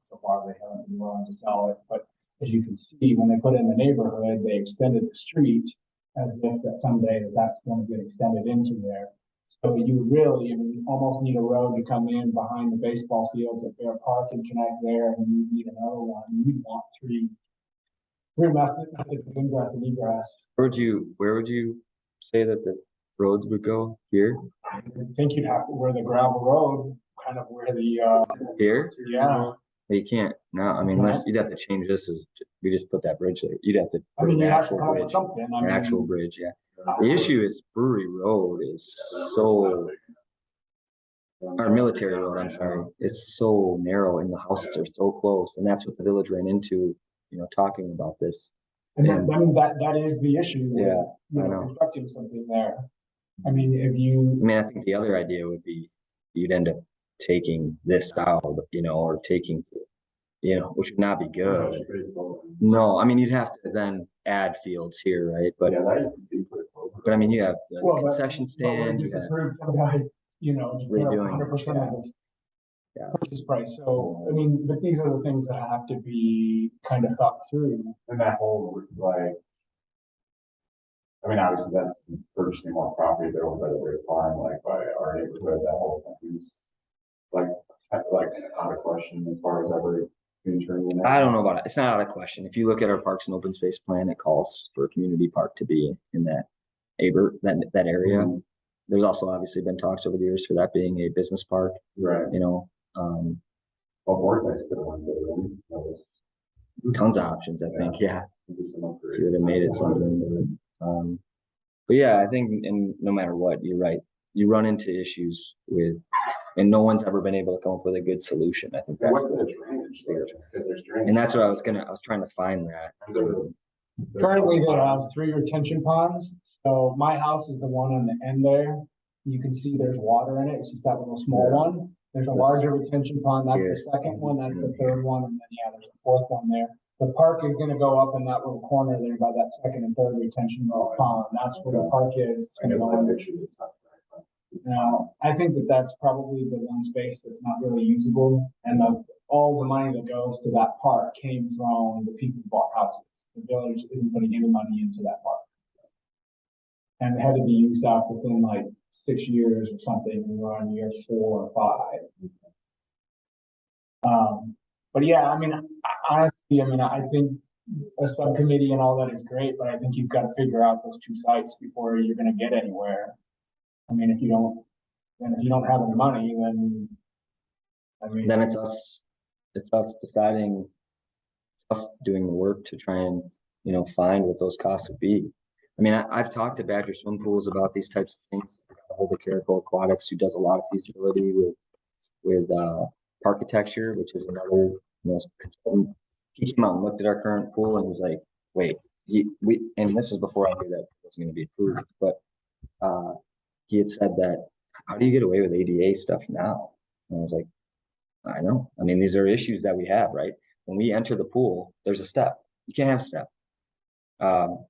So far they haven't been willing to sell it, but as you can see, when they put in the neighborhood, they extended the street as if that someday that's going to get extended into there. So you really, I mean, you almost need a road to come in behind the baseball fields at Bear Park and connect there, and you need another one. You'd want three methods of ingress and egress. Where would you say that the roads would go? Here? I think you'd have to, where the gravel road, kind of where the, Here? yeah. You can't, no, I mean, unless you'd have to change this we just put that bridge there. You'd have to I put mean, an you have to actual come up with bridge, something. I an mean, actual bridge, yeah. The issue is Brewery Road is so, or Military Road, I'm sorry, it's so narrow and the houses are so close, and that's what the village ran into, talking about this. and I mean, that is the issue with, Yeah, I know. constructing something there. I mean, I think the other idea would be you'd end up taking this out, or taking, which would not be good. No, I mean, you'd have to then add fields here, right? But, I mean, you have the concession stand, you have redoing, 100% of the purchase price. So, I mean, but these are the things that have to be kind of thought through. And that whole, I mean, obviously that's purchasing more property there over by the Great Farm, like by our neighborhood, that whole thing is out of question as far as ever being turned in. I don't know about it. It's not out of question. If you look at our parks and open space plan, it calls for a community park to be in that area. Mm-hmm. There's also obviously been talks over the years for that being a business park, Right. Vortex could have went there. Tons of options, I think. Yeah. If you would have made it something. But yeah, I think, and no matter what, you're right. You run into issues with, and no one's ever been able to come up with a good solution. I think that's what's the drainage there? There's drainage. And that's what I was trying to find that. Currently, they have 3 retention ponds. So my house is the one on the end there. You can see there's water in it. It's just that little small one. There's a larger retention pond. That's the second one. That's the third one. And then, there's a fourth one there. The park is going to go up in that little corner there by that second and third retention pond. That's where the park is. It's going to go in. Now, I think that's probably the one space that's not really usable. And all the money that goes to that park came from the people who bought houses. The village isn't putting any money into that park. And it had to be used up within 6 years or something. We were on year 4 or 5. But yeah, I mean, honestly, I think a subcommittee and all that is great, but I think you've got to figure out those 2 sites before you're going to get anywhere. I mean, if you don't have any money, then it's us deciding, it's us doing the work to try and, find what those costs would be. I mean, I've talked to Badger Swim Pools about these types of things. Holder Carrico Aquatics, who does a lot of feasibility with architecture, which is another, consultant. He came out and looked at our current pool and was like, wait, and this is before I knew that it wasn't going to be approved, but he had said that, how do you get away with ADA stuff now? And I was like, I know. I mean, these are issues that we have, right? When we enter the pool, there's a step. You can't have a step.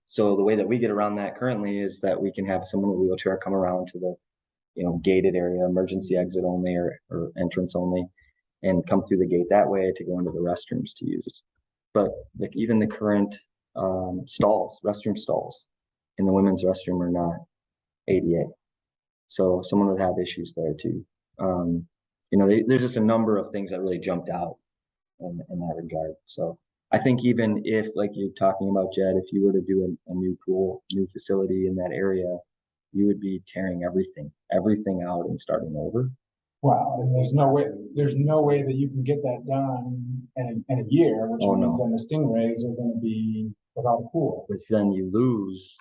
So the way that we get around that currently is that we can have someone with a wheelchair come around to the, gated area, emergency exit only or entrance only, and come through the gate that way to go into the restrooms to use. But even the current restroom stalls in the women's restroom are not ADA. So someone would have issues there too. There's just a number of things that really jumped out in that regard. So I think even if, like you're talking about, Jed, if you were to do a new pool, new facility in that area, you would be tearing everything out and starting over. Wow, and there's no way that you can get that done in a year, which means then the Stingrays are going to be without a pool. Which then you lose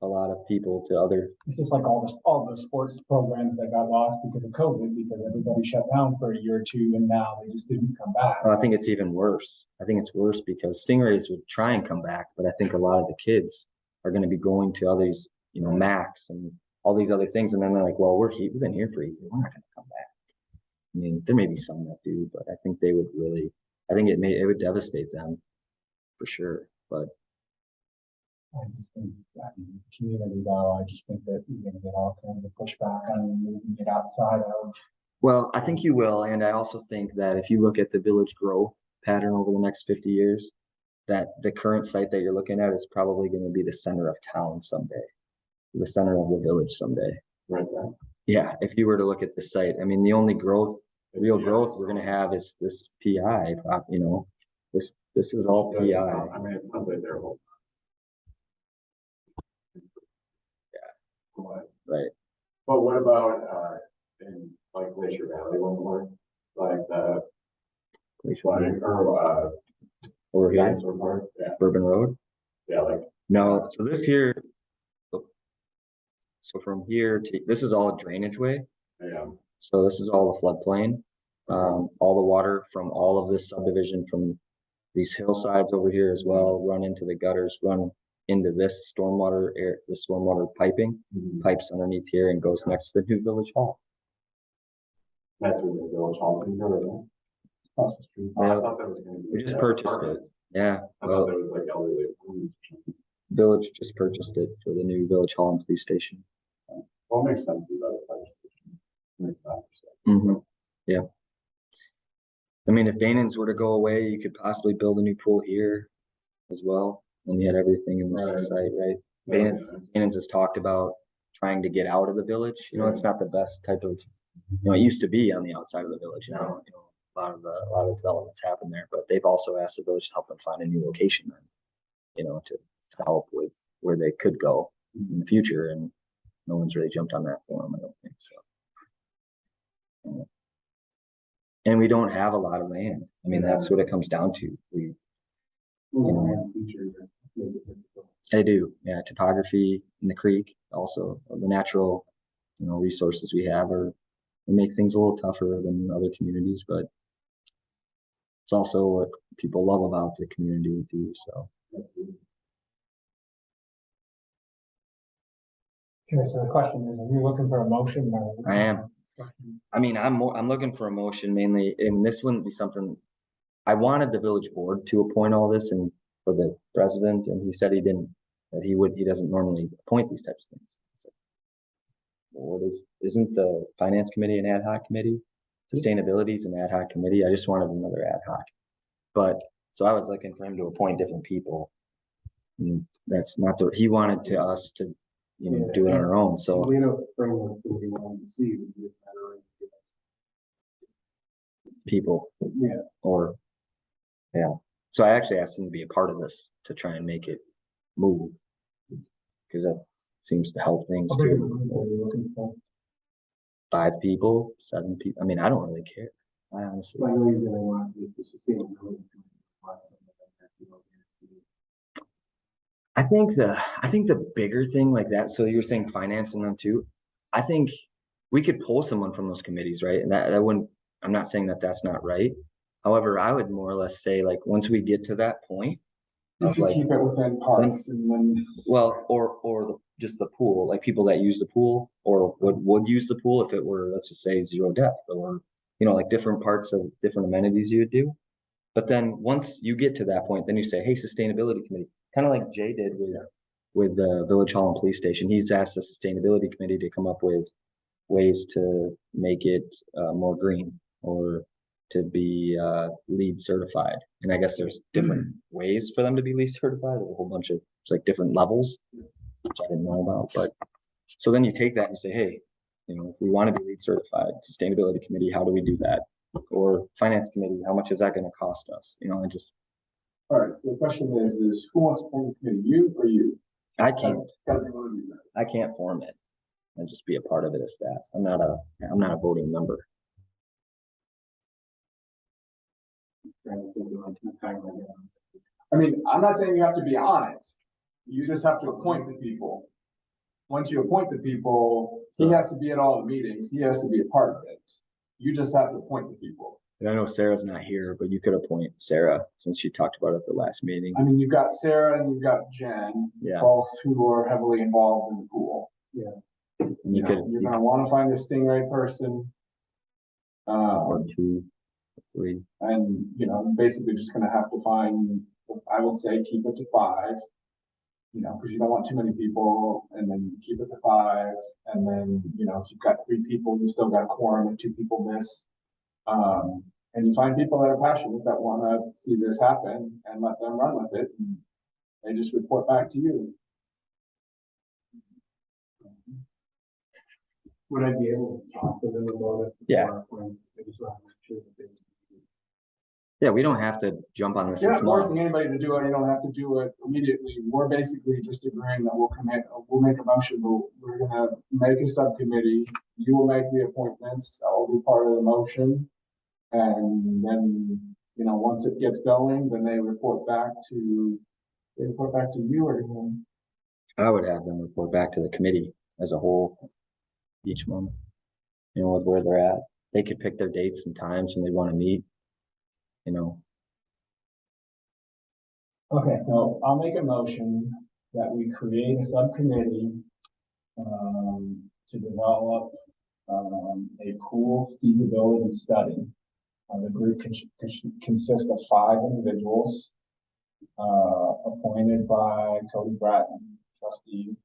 a lot of people to other. It's just like all the sports programs that got lost because of COVID, because everybody shut down for a year or 2, and now they just didn't come back. Well, I think it's even worse. I think it's worse because Stingrays would try and come back, but I think a lot of the kids are going to be going to all these, Max and all these other things. And then they're like, well, we've been here for 8 years. We're not going to come back. I mean, there may be some that do, but I think they would really, I think it would devastate them for sure. But I just think, community though, I just think that you're gonna get all kinds of pushback on moving it outside of. well, I think you will. And I also think that if you look at the village growth pattern over the next 50 years, that the current site that you're looking at is probably going to be the center of town someday, the center of the village someday. Right there. Yeah, if you were to look at the site, I mean, the only real growth we're going to have is this PI, this is all PI. I mean, it's not like they're whole. Right. But what about, in like Glacier Valley one more, like the, Over here, Dinosaur Park, yeah, Bourbon Road. yeah, like, No, so this here, so from here to, this is all a drainage way. yeah, So this is all the floodplain. All the water from all of this subdivision from these hillsides over here as well, run into the gutters, run into this stormwater air, the stormwater piping, pipes underneath here and goes next to the new village hall. that's where the village hall's gonna go, right? Across the street. I thought that was gonna be. We just purchased it. Yeah, I thought well, that was like elderly homes or something. village just purchased it for the new village hall and police station. Well, it makes sense to do that with fire station. Makes sense. Mhm. Yeah. I mean, if Danon's were to go away, you could possibly build a new pool here as well. And you had everything in the Right. site, right? Yeah. Danon's has talked about trying to get out of the village. You know, it's not the best type of, it used to be on the outside of the village. Now, a lot of developments happen there, but they've also asked the village to help them find a new location then, to help with where they could go in the future. And no one's really jumped on that for them, I don't think so. And we don't have a lot of land. I mean, that's what it comes down to. I do, yeah. Topography in the creek, also the natural, resources we have they make things a little tougher than other communities, but it's also what people love about the community too. So. Okay, so the question is, are you looking for a motion? I am. I mean, I'm looking for a motion mainly, and this wouldn't be something. I wanted the village board to appoint all this and for the president, and he said he didn't. That he doesn't normally appoint these types of things. So, isn't the finance committee an ad hoc committee? Sustainability is an ad hoc committee. I just wanted another ad hoc. But so I was looking for him to appoint different people. And that's not he wanted us to, do it on our own. So We know the framework that we wanted to see. Would be a better people, Yeah. yeah. So I actually asked him to be a part of this to try and make it move, because that seems to help things How big of a too. group are you looking for? 5 people, 7 people. I mean, I don't really care. I honestly. I know you're gonna want the sustainability. I think the bigger thing like that. So you're saying financing them too. I think we could pull someone from those committees, right? And that wouldn't. I'm not saying that that's not right. However, I would more or less say like once we get to that point, If you like, keep it within parks and then. well, or just the pool, like people that use the pool or would use the pool if it were, let's just say, zero depth, or like different parts of different amenities you would do. But then once you get to that point, then you say, hey, sustainability committee, kind of like Jay did with the village hall and police station. He's asked the sustainability committee to come up with ways to make it more green or to be LEED certified. And I guess there's different ways for them to be LEED certified. There's a whole bunch of like different levels, which I didn't know about. But so then you take that and you say, hey, if we want to be LEED certified, sustainability committee, how do we do that? Or finance committee, how much is that going to cost us? And just. All right, so the question is who wants to form the committee, you or you? I can't. Gotta be one of you guys. I can't form it and just be a part of it as staff. I'm not a voting member. I mean, I'm not saying you have to be on it. You just have to appoint the people. Once you appoint the people, he has to be at all the meetings. He has to be a part of it. You just have to appoint the people. And I know Sarah's not here, but you could appoint Sarah since she talked about it at the last meeting. I mean, you've got Sarah and you've got Jen, Yeah. both who are heavily involved in the pool. Yeah. And you could, You're gonna wanna find a Stingray person. or 2, 3. And, basically just gonna have to find, I would say, keep it to 5. Cause you don't want too many people, and then keep it to 5, and then, if you've got 3 people, you still got a quorum if 2 people miss. And you find people that are passionate, that wanna see this happen, and let them run with it, and they just report back to you. Would I be able to talk to them about it? Yeah. I just want to make sure that they. Yeah, we don't have to jump on this. You're this not month. forcing anybody to do it, you don't have to do it immediately, we're basically just agreeing that we'll make a motion, but we're gonna make a subcommittee. You will make the appointments, that will be part of the motion. And then, once it gets going, then they report back to you or him. I would have them report back to the committee as a whole each month, with where they're at. They could pick their dates and times when they want to meet, Okay, so I'll make a motion that we create a subcommittee to develop a pool feasibility study. The group consists of 5 individuals appointed by Cody Bratton, trustee.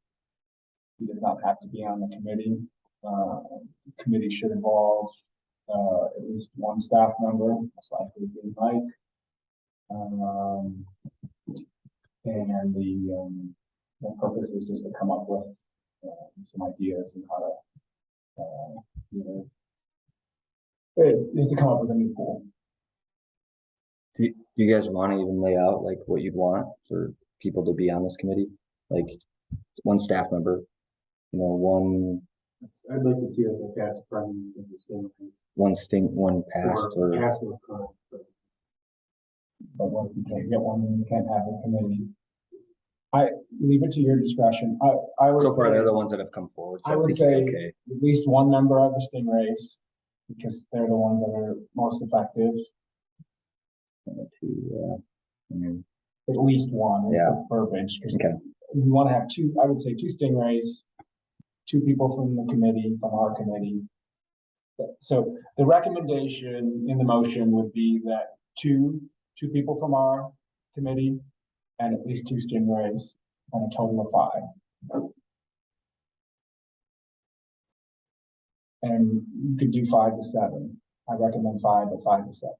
He does not have to be on the committee. The committee should involve at least 1 staff member, most likely be Mike. And the purpose is just to come up with some ideas and how to, it is to come up with a new pool. Do you guys want to even lay out like what you'd want for people to be on this committee? Like 1 staff member, 1. I'd like to see it like past president of the state. 1 past or. Past or current president. But what if you can't get one, then you can't have a committee? I leave it to your discretion. I would So far, say, they're the ones that have come forward, so I I would think it's say okay. at least 1 member of the Stingrays, because they're the ones that are most effective. 2, At least 1 is Yeah. the verbiage, because Okay. you want to have 2, I would say 2 Stingrays, 2 people from the committee, from our committee. So the recommendation in the motion would be that two people from our committee and at least 2 Stingrays, and a total of 5. And you could do 5 to 7. I recommend 5, but 5 to 7.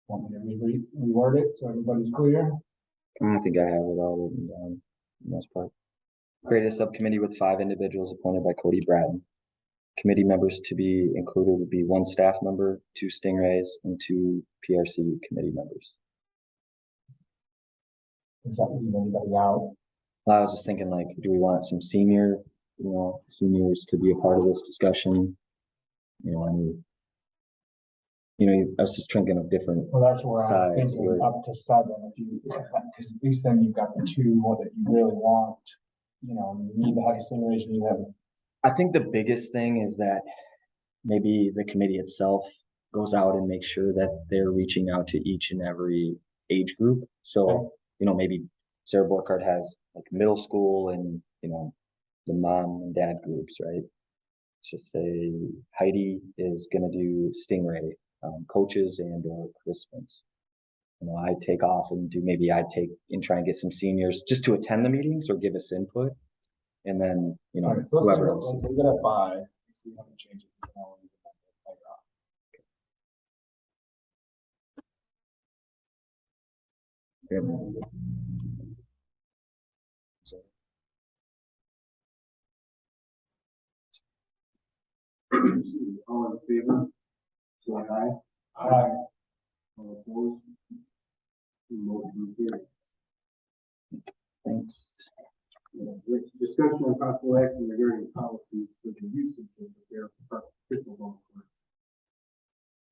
Want me to reword it so everybody's clear? I think I have it all written down, for the most part. Create a subcommittee with 5 individuals appointed by Cody Bratton. Committee members to be included would be 1 staff member, 2 Stingrays, and 2 PRC committee members. Does that leave anybody out? Well, I was just thinking, like, do we want some seniors to be a part of this discussion? I was just thinking of different. Well, that's where I'm Size, thinking right. up to 7, because at least then you've got the 2 that you really want. You need to have a simulation, you have. I think the biggest thing is that maybe the committee itself goes out and makes sure that they're reaching out to each and every age group. So, maybe Sarah Borkhardt has like middle school and, the mom and dad groups, right? Let's just say Heidi is going to do Stingray coaches and or participants. I take off and I'd take and try and get some seniors just to attend the meetings or give us input. And then, All right, so whoever let's else. leave it at 5. If we want to change it, we can always later on. All in favor? Say aye. Aye. All opposed? Motion carries. Thanks. Discussion on possible action regarding policies for the usage of the Bear Park pickleball court.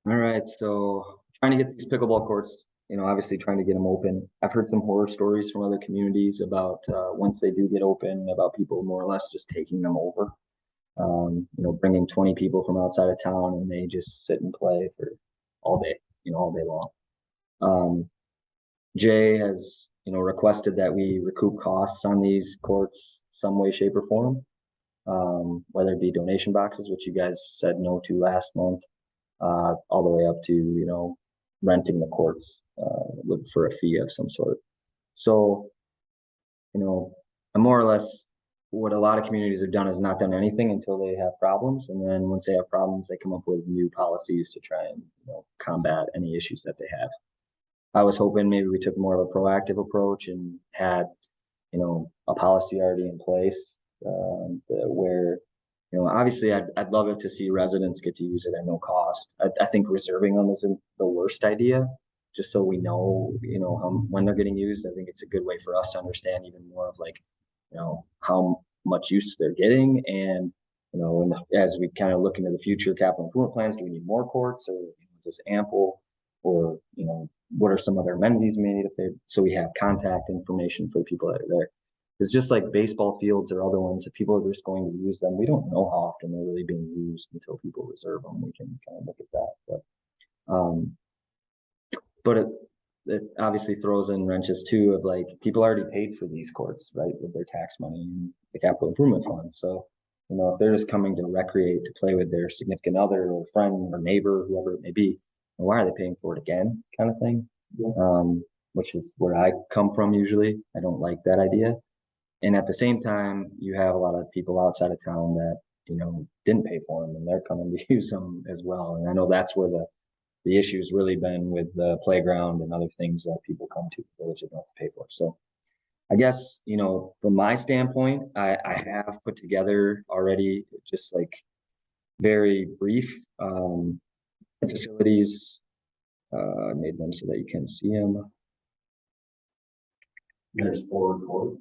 All right, so trying to get these pickleball courts, obviously trying to get them open. I've heard some horror stories from other communities about once they do get open, about people more or less just taking them over. Bringing 20 people from outside of town and they just sit and play for all day, all day long. Jay has, requested that we recoup costs on these courts some way, shape, or form. Whether it be donation boxes, which you guys said no to last month, all the way up to, renting the courts, for a fee of some sort. So, I'm more or less, what a lot of communities have done is not done anything until they have problems. And then once they have problems, they come up with new policies to try and, combat any issues that they have. I was hoping maybe we took more of a proactive approach and had, a policy already in place, where, obviously I'd love it to see residents get to use it at no cost. I think reserving them isn't the worst idea, just so we know, when they're getting used. I think it's a good way for us to understand even more of like, how much use they're getting. And, as we kind of look into the future capital improvement plans, do we need more courts, or is this ample? Or, what are some other amenities we may need if they, so we have contact information for people that are there. It's just like baseball fields or other ones that people are just going to use them. We don't know how often they're really being used until people reserve them. We can kind of look at that. But it obviously throws in wrenches too of like, people already paid for these courts, right, with their tax money and the capital improvement fund. So, if they're just coming to recreate, to play with their significant other or friend or neighbor, whoever it may be, why are they paying for it again, kind of thing? Yeah. Which is where I come from usually. I don't like that idea. And at the same time, you have a lot of people outside of town that, didn't pay for them, and they're coming to use them as well. And I know that's where the issue's really been with the playground and other things that people come to the village and don't have to pay for. So I guess, from my standpoint, I have put together already just like very brief facilities. I made them so that you can see them. There's 4 courts.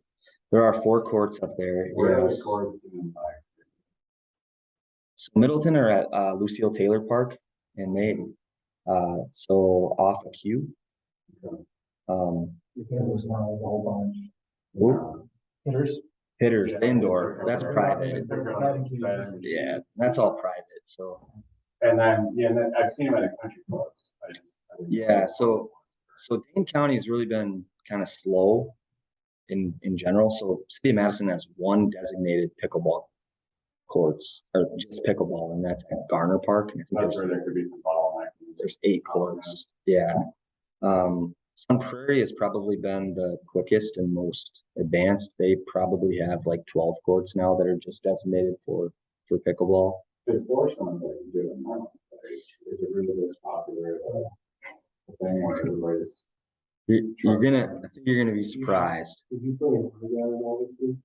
There are 4 courts up there. Where are the Yes. courts in So Middleton are at Lucille Taylor Park, and they so off a Q. There's now a whole bunch. Whoop, Hitters. indoor. That's private. Yeah, that's all private. So And then I've seen them at a country clubs. yeah, so Dane County's really been kind of slow in general. So City of Madison has 1 designated pickleball courts, or just pickleball, and that's at Garner Park. And I think That's where there could be some bottleneck. there's 8 courts. Yeah. Sun Prairie has probably been the quickest and most advanced. They probably have like 12 courts now that are just designated for pickleball. Is for someone that can do it now? Is it really this popular thing where everybody's? I think you're gonna be surprised. Did you play in all this week?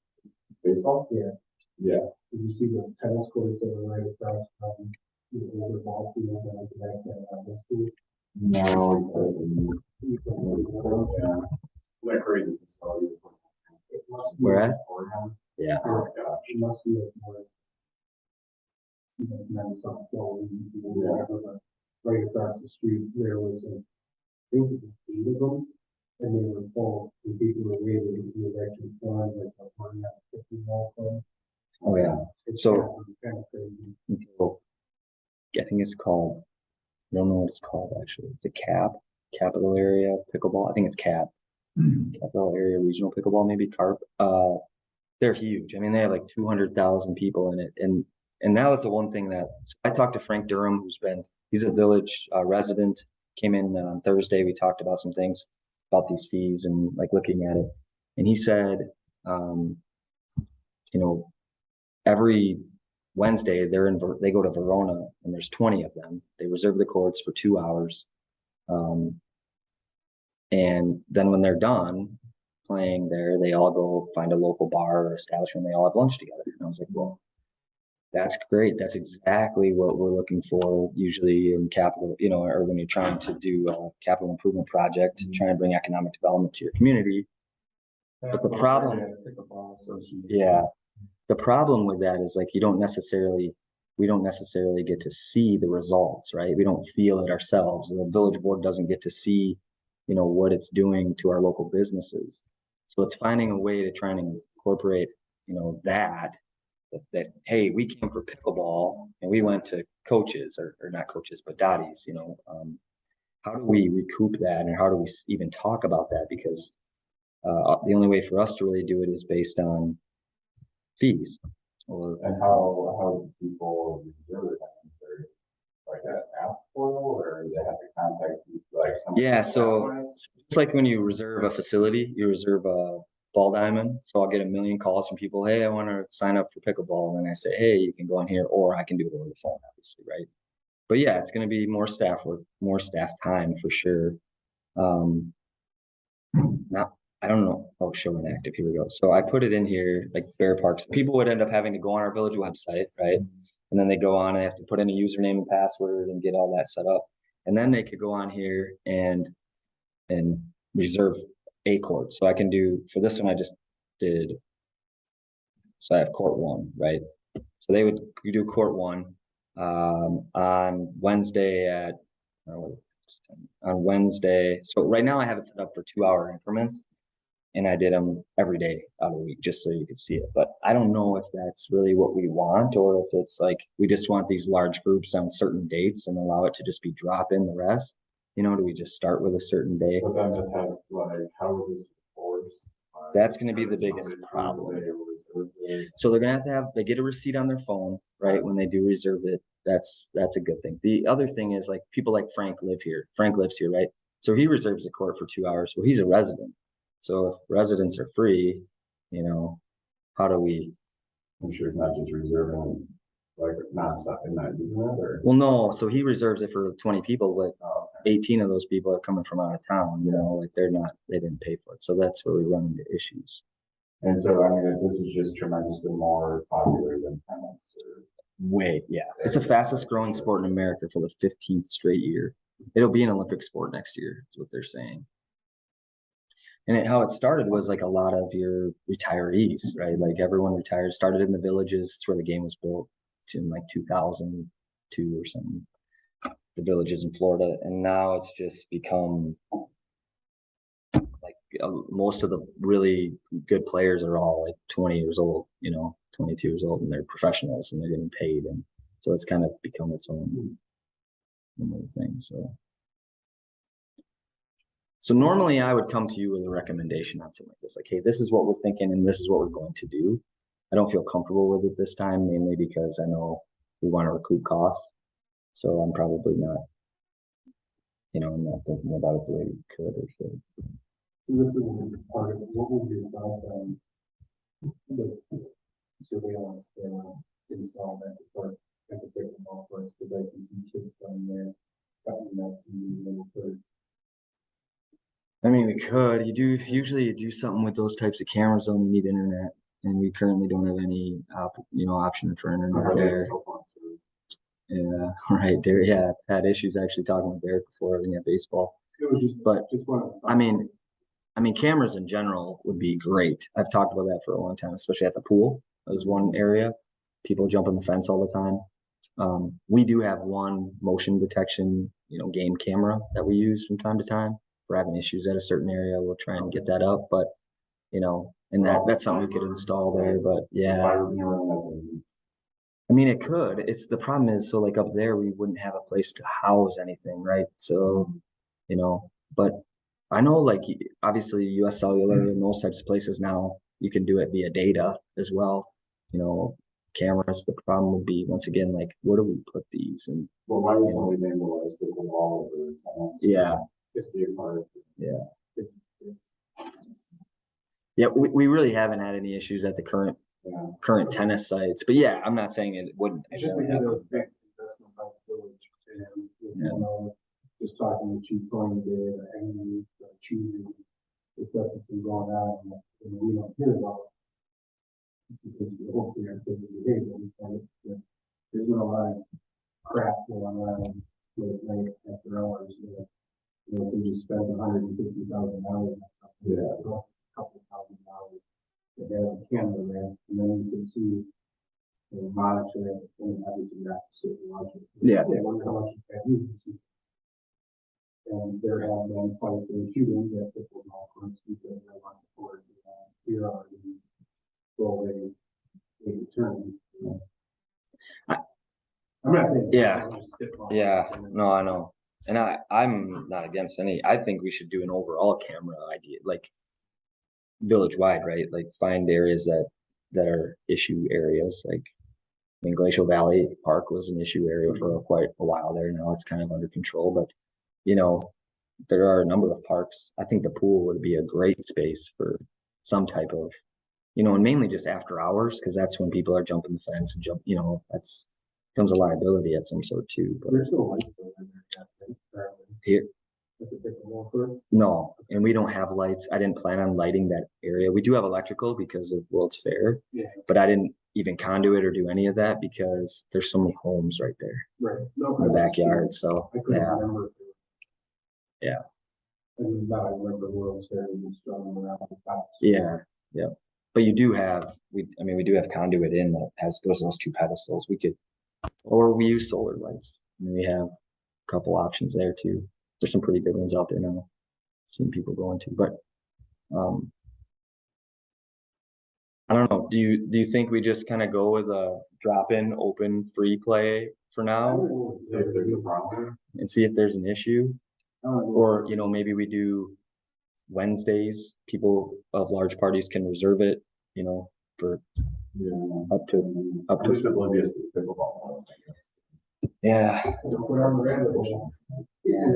Baseball? Yeah. Yeah. Did you see the tennis courts that were right across from the older ball fields and the back of the school? No. It Yeah. Like crazy facility. must be. Where at? Oregon. Yeah. Oh my gosh. It must be like more. Maybe some building, whatever, but right across the street, there was I think it was 8 of them. And they were full, and people were waiting to do it actually flying like a 150 ball club. Oh yeah. It's So kind of crazy. I think it's called. I don't know what it's called actually. It's a capital area pickleball. I think it's capital area regional pickleball, maybe CARP. They're huge. I mean, they have like 200,000 people in it, and that was the one thing that I talked to Frank Durham, he's a village resident, came in on Thursday. We talked about some things about these fees and like looking at it. And he said, every Wednesday they go to Verona, and there's 20 of them. They reserve the courts for 2 hours. And then when they're done playing there, they all go find a local bar or establishment. They all have lunch together. And I was like, well, that's great. That's exactly what we're looking for usually in capital, or when you're trying to do a capital improvement project to try and bring economic development to your community. But the problem, the problem with that is like, we don't necessarily get to see the results, right? We don't feel it ourselves. The village board doesn't get to see, what it's doing to our local businesses. So it's finding a way to try and incorporate, that, hey, we came for pickleball and we went to coaches or not coaches, but Dottie's, how do we recoup that, and how do we even talk about that? Because The only way for us to really do it is based on fees or. And how do people reserve it? Like an app portal, or they have to contact you, like? Yeah, so it's like when you reserve a facility, you reserve a ball diamond. So I'll get a million calls from people, hey, I want to sign up for pickleball. And then I say, hey, you can go on here, or I can do it over the phone, obviously, right? But yeah, it's going to be more staff work, more staff time for sure. Now, I don't know. Oh, show inactive. Here we go. So I put it in here, like Bear Parks. People would end up having to go on our village website, right? And then they go on and have to put in a username and password and get all that set up. And then they could go on here and reserve a court. So I can do, for this one, I just did, so I have court 1, right? So they would do court 1 on Wednesday on Wednesday. So right now I have it set up for 2-hour increments, and I did them every day out of the week just so you could see it. But I don't know if that's really what we want, or if it's like we just want these large groups on certain dates and allow it to just be drop in the rest. You know, do we just start with a certain day? But then just has like, how is this enforced? That's going to be the biggest problem. So they're going to have, they get a receipt on their phone, right? When they do reserve it, that's a good thing. The other thing is, like, people like Frank live here. Frank lives here, right? So he reserves the court for 2 hours. Well, he's a resident. So if residents are free, you know, how do we? I'm sure it's not just reserving, like, nonstop and not using it, or? Well, no. So he reserves it for 20 people, but 18 of those people are coming from out of town. You know, like they didn't pay for it. So that's where we run into issues. And so, I mean, this is just tremendously more popular than tennis. Way, yeah. It's the fastest growing sport in America for the 15th straight year. It'll be an Olympic sport next year, is what they're saying. And how it started was like a lot of your retirees, right? Like everyone retired, started in the villages. It's where the game was built in like 2002 or something. The villages in Florida. And now it's just become like most of the really good players are all like 20 years old, you know, 22 years old, and they're professionals and they're getting paid. And so it's kind of become its own thing. So normally I would come to you with a recommendation on something like this, like, hey, this is what we're thinking and this is what we're going to do. I don't feel comfortable with it this time, mainly because I know we want to recoup costs. So I'm probably not, you know, I'm not thinking about it the way we could or should. So this is a part of it. What would your thoughts on the surveillance camera installed at the park, at the pickleball courts? Because I can see kids down there cutting nuts and little birds. I mean, we could. You do something with those types of cameras, though. You need internet, and we currently don't have any, option for internet there. Yeah, right. Derek, yeah, I've had issues actually talking with Derek before looking at baseball. But I mean, cameras in general would be great. I've talked about that for a long time, especially at the pool. That was one area. People jump on the fence all the time. We do have one motion detection, game camera that we use from time to time. If we're having issues at a certain area, we'll try and get that up. But and that's something we could install there. But yeah. I mean, it could. It's the problem is, so like up there, we wouldn't have a place to house anything, right? So, but I know, like, obviously US Cellular and those types of places now, you can do it via data as well. Cameras. The problem would be, once again, like, where do we put these? And well, why would somebody vandalize with the wall over tennis? Yeah. Yeah. Yeah, we really haven't had any issues at the current tennis sites, but yeah, I'm not saying it wouldn't. It's just because of the investment by the village, and just talking to Chief Tony today, and choosing the stuff that's been going on, and we don't hear about it because we hopefully are taking the day, there's been a lot of crap going on late night after hours. If we just spend $150,000 on something, it costs a couple $1,000 to have a camera there, and then you can see, monitor it, and obviously you have to sit and watch it. Yeah. I wonder how much that uses. And there have been fights and shootings at pickleball courts because they want to forward here already go away, they return. I'm not saying. Yeah. No, I know. And I'm not against any. I think we should do an overall camera idea. Like, village wide, right? Like find areas that are issue areas. Like I mean, Glacial Valley Park was an issue area for quite a while there. Now it's kind of under control, but you know, there are a number of parks. I think the pool would be a great space for some type of, and mainly just after hours, because that's when people are jumping the fence and that's becomes a liability at some sort too. But There's no lights over there yet, right? here, At the pickleball courts? no, and we don't have lights. I didn't plan on lighting that area. We do have electrical because of World's Fair, Yeah. but I didn't even conduit or do any of that because there's so many homes right there Right. No, in the backyard. So I couldn't yeah, remember. Yeah. I mean, now I remember World's Fair was strong around the top. yeah. But you do have we do have conduit in that goes to those two pedestals. Or we use solar lights. I mean, we have a couple options there too. There's some pretty good ones out there now. Seen people going to, but I don't know. Do you think we just kind of go with a drop-in open free play for now See if there's a problem. and see if there's an issue? Or, maybe we do Wednesdays, people of large parties can reserve it, for Yeah. up to I'm just oblivious to the pickleball, I guess. yeah. Don't put on the red ball. Yeah.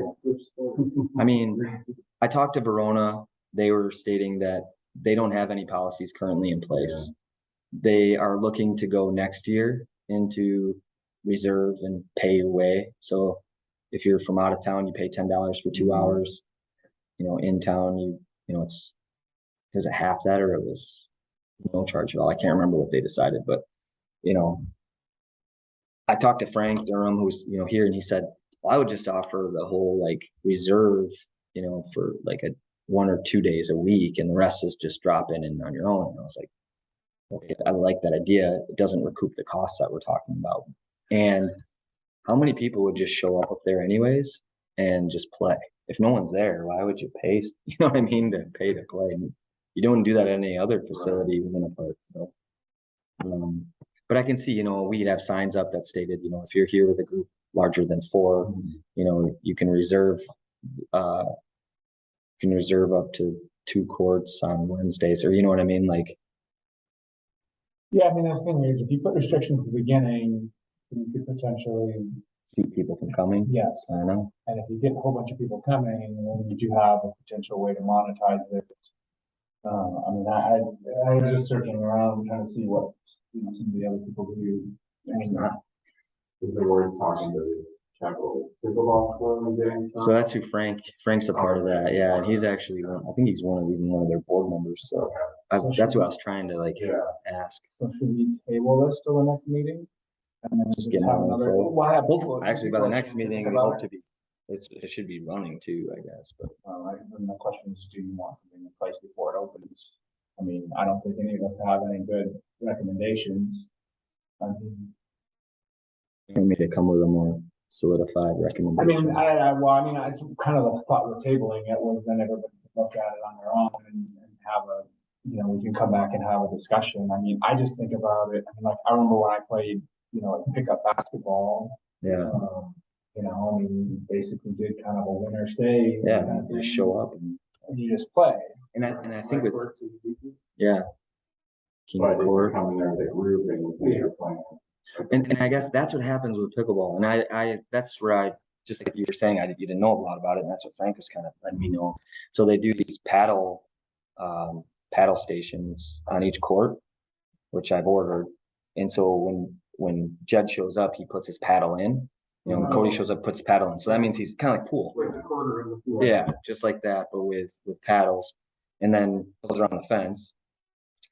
I mean, I talked to Verona. They were stating that they don't have any policies currently in place. They are looking to go next year into reserve and pay your way. So if you're from out of town, you pay $10 for 2 hours. In town, is it half that or it was no charge at all? I can't remember what they decided, but I talked to Frank Durham, who's here, and he said, well, I would just offer the whole like reserve, for like a 1 or 2 days a week, and the rest is just drop in and on your own. And I was like, okay, I like that idea. It doesn't recoup the costs that we're talking about. And how many people would just show up there anyways and just play? If no one's there, why would you pay? You know what I mean? To pay to play. You don't do that at any other facility within a park. So, but I can see, we'd have signs up that stated, if you're here with a group larger than 4, you can reserve up to 2 courts on Wednesdays, or you know what I mean? Like, Yeah, I mean, the thing is, if you put restrictions at the beginning, you could potentially, keep people from coming. yes, I know. and if you get a whole bunch of people coming, then you do have a potential way to monetize it. I mean, I was just searching around trying to see what, some of the other people do. I mean, Is it worth talking to this Capital Pickleball Club and getting some? So that's who Frank's a part of that. Yeah. And he's actually I think he's one of their board members. So that's what I was trying to ask. so should we table this till the next meeting? And then Just just get have more another, info. we'll have. Actually, by the next meeting, we about hope to be, it should be running too, I guess, but. Then the question is, do you want something in place before it opens? I mean, I don't think any of us have any good recommendations. I mean, Maybe to come with a more solidified recommendation. it's kind of the thought we're tabling it was then everybody can look at it on their own and have we can come back and have a discussion. I mean, I just think about it, I remember when I played, pickup basketball. Yeah. Basically did kind of a winner stay. Yeah, kind of just thing, show up and you just play. and I think with But King if you Court. come in there with a group and you're playing. And I guess that's what happens with pickleball. And I that's where I just like you were saying, you didn't know a lot about it, and that's what Frank was kind of letting me know. So they do these paddle stations on each court, which I've ordered. And so when Jed shows up, he puts his paddle in. When Cody shows up, puts paddle in. So that means he's kind of like pool. Like the quarter in the floor. Yeah, just like that, but with paddles. And then those are on the fence.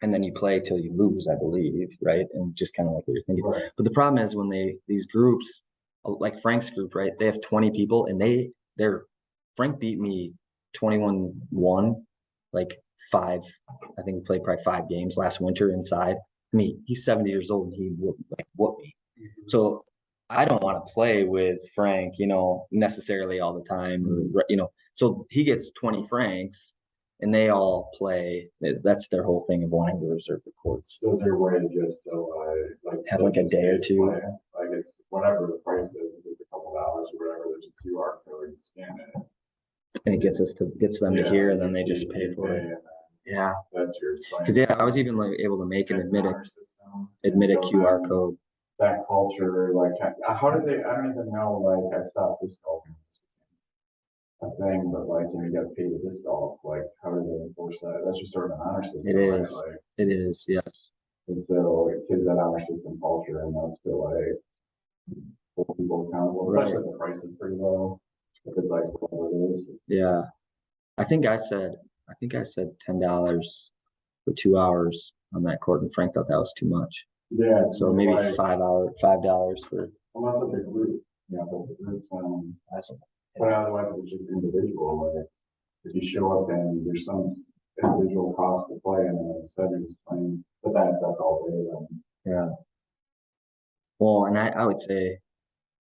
And then you play till you lose, I believe, right? And just kind of like what you're thinking. Right. But the problem is when these groups, like Frank's group, right? They have 20 people, and Frank beat me 21-1, like 5. I think we played probably 5 games last winter inside. I mean, he's 70 years old, and he whooped me. Mhm. So I don't want to play with Frank, necessarily all the time, or So he gets 20 Franks. And they all play. That's their whole thing of wanting to reserve the courts. So is there a way to just Have like a day or two? Like it's whatever the price is, if it's a couple dollars or whatever, there's a QR code, you scan it. And it gets them to here, and then they just pay for it. Yeah, That's your. because I was even like able to make an admit a QR code. That culture, like, how did they, I don't even know, like, I stopped disc golfing. A thing, but like, you get paid to disc golf, like, how do they enforce that? That's just sort of an honor system. It right? is. Like, It is, yes. it's still, like, kids that honor system culture, and that's still like, hold people accountable, Right. especially if the price is pretty low. If it's like, what it is. Yeah. I think I said $10 for 2 hours on that court, and Frank thought that was too much. Yeah. So maybe like, $5 for. Unless it's a group, but the group, but otherwise it's just individual, like, if you show up and there's some individual cost to play and then instead of just playing, but that's all day, Yeah. Well, and I would say,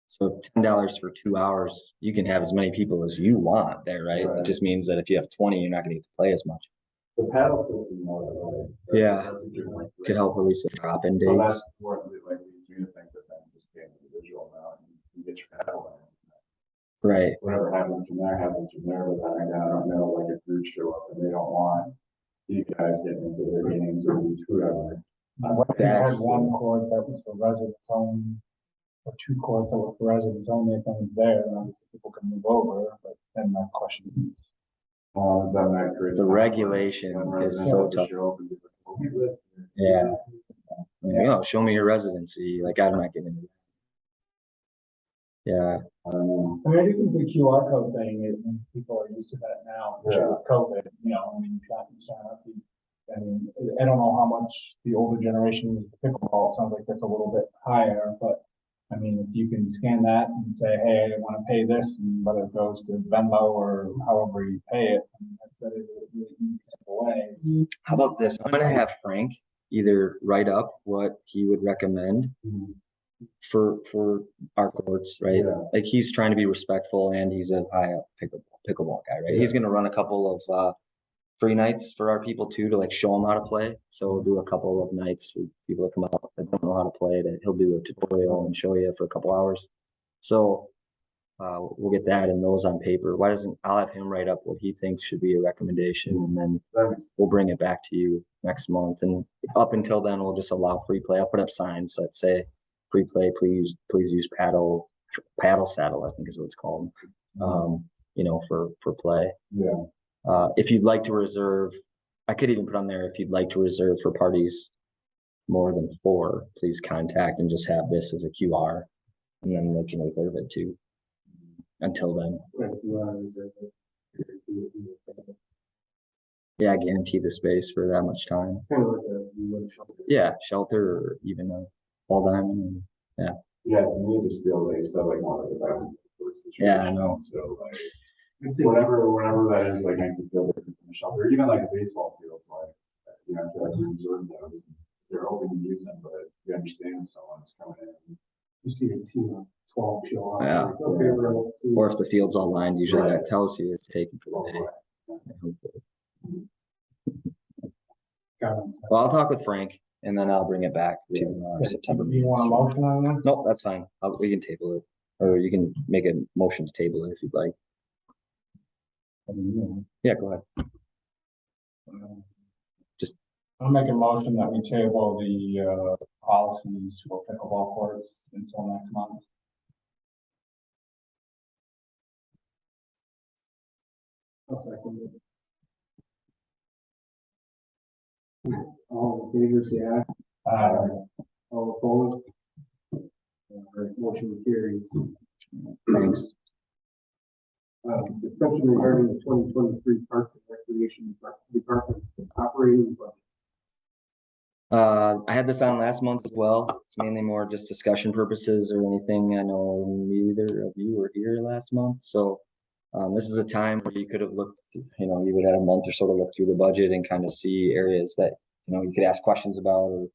so $10 for 2 hours, you can have as many people as you want there, right? Right. It just means that if you have 20, you're not going to get to play as much. The paddle system, right? Yeah. That's a good one. Could help release the drop-in So dates. that's what like leads you to think that then just get individual now and you get your paddle in. Right. Whatever happens from there, but then again, I don't know, like if groups show up and they don't want these guys getting into their games or these whoever. What if you had That's- one court that was for residents only, or two courts that were for residents only, if anyone's there, then obviously people can move over, but then my question is. Then that creates. The regulation When is residents so have to tough. show up and be like, "Well, we live Yeah. here." Show me your residency. Like, I'm not getting into that. Yeah. I don't know. I mean, I do think the QR code thing is, people are used to that now, especially with COVID, I mean, you sign up, I mean, I don't know how much the older generation is the pickleball, it sounds like that's a little bit higher, but I mean, if you can scan that and say, hey, I want to pay this, and whether it goes to Venmo or however you pay it, I mean, that is a really easy, simple way. How about this? I'm gonna have Frank either write up what he would recommend for our courts, right? Yeah. Like, he's trying to be respectful, and he's a high up pickleball guy, right? He's gonna run a couple of free nights for our people too, to like show them how to play. So we'll do a couple of nights with people that come up that don't know how to play, that he'll do a tutorial and show you for a couple hours. So we'll get that and those on paper. I'll have him write up what he thinks should be a recommendation, and then we'll bring it back to you next month. And up until then, we'll just allow free play. I'll put up signs that say free play, please use paddle saddle, I think is what it's called. For play. Yeah. If you'd like to reserve, I could even put on there, if you'd like to reserve for parties more than 4, please contact, and just have this as a QR, and then they can reserve it too. Until then, yeah, I guarantee the space for that much time. Kind of like a shelter. Yeah, shelter or even a ball diamond. Yeah, to me, just feel like so like more like a basketball situation. Yeah, I know. So like whatever that is, like makes it feel different from a shelter. Even like a baseball field, it's like I feel like you reserve those. They're open to use them, but you understand someone's coming in. You see a team of 12 show up. Yeah. Like, okay, we'll see. Or if the field's all lined, usually Right. that tells you it's taken for the day. Well, I'll talk with Frank, and then I'll bring it back to September. Do you want a motion on that? Nope, that's fine. We can table it, or you can make a motion to table it if you'd like. Yeah, go ahead. I'll make a motion that we table the policies for pickleball courts until next month. I'll second it. All in favor, say aye. All opposed? All right, motion carries. Thanks. Discussion regarding the 2023 Parks and Recreation Department's operating budget. I had this on last month as well. It's mainly more just discussion purposes or anything. I know neither of you were here last month, so this is a time where you could have looked, you would have a month or so to look through the budget and kind of see areas that, you could ask questions about, or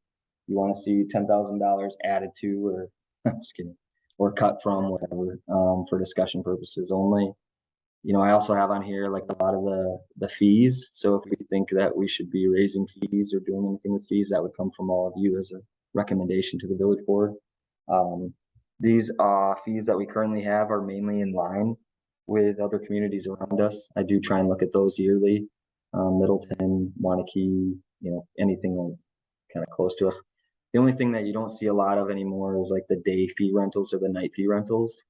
you want to see $10,000 added to, or I'm just kidding, or cut from, whatever, for discussion purposes only. I also have on here like a lot of the fees. So if we think that we should be raising fees or doing anything with fees, that would come from all of you as a recommendation to the village board. These fees that we currently have are mainly in line with other communities around us. I do try and look at those yearly. Middleton, Wanakee, anything kind of close to us. The only thing that you don't see a lot of anymore is like the day fee rentals or the night fee rentals.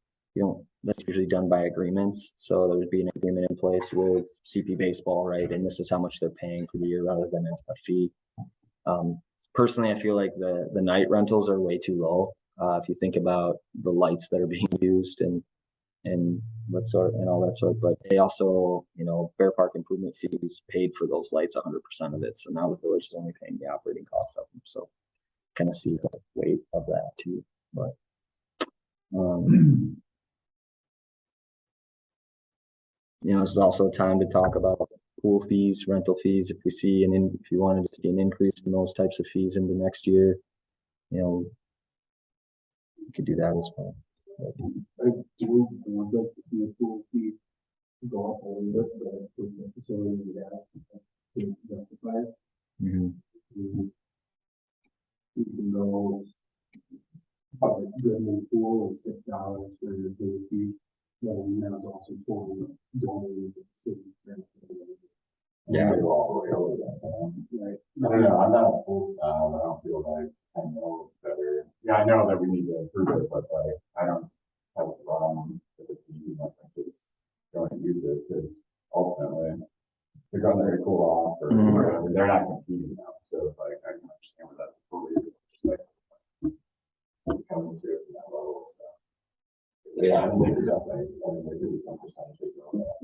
That's usually done by agreements. So there would be an agreement in place with CP Baseball, right? And this is how much they're paying for the year rather than a fee. Personally, I feel like the night rentals are way too low. If you think about the lights that are being used and what sort and all that sort, but they also, Bear Park improvement fees paid for those lights 100% of it. So now the village is only paying the operating costs of them. So kind of see the weight of that too. But it's also time to talk about pool fees, rental fees. If we see if you wanted to see an increase in those types of fees into next year, you could do that as well. I do would like to see a pool fee go up a little bit, but the facility would have to justify it. You can go public good pool is $6 for your pool fee. That is also totally donated to the city. Yeah. All the way over that. Right. I don't know. I'm not a full style. I don't feel like I know better. Yeah, I know that we need to improve it, but like I don't have a problem with it using my kids going to use it because ultimately they're going there to cool off or whatever. They're not competing now. So like I can understand where that's totally just like coming to it from that level. So yeah, I think they could definitely there could be some percentage of that.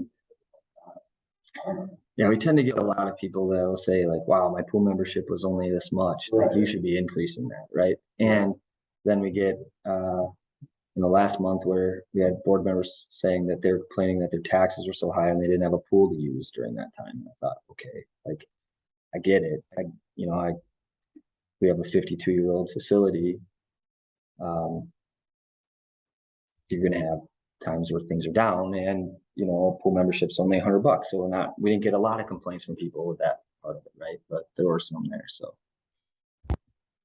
Yeah, we tend to get a lot of people that will say like, wow, my pool membership was only this much. Like you should be increasing that, right? And then we get last month where we had board members saying that they're complaining that their taxes were so high and they didn't have a pool to use during that time. I thought, okay, like I get it. We have a 52-year-old facility. You're gonna have times where things are down and pool membership's only $100. So we didn't get a lot of complaints from people with that part of it, right? But there were some there. So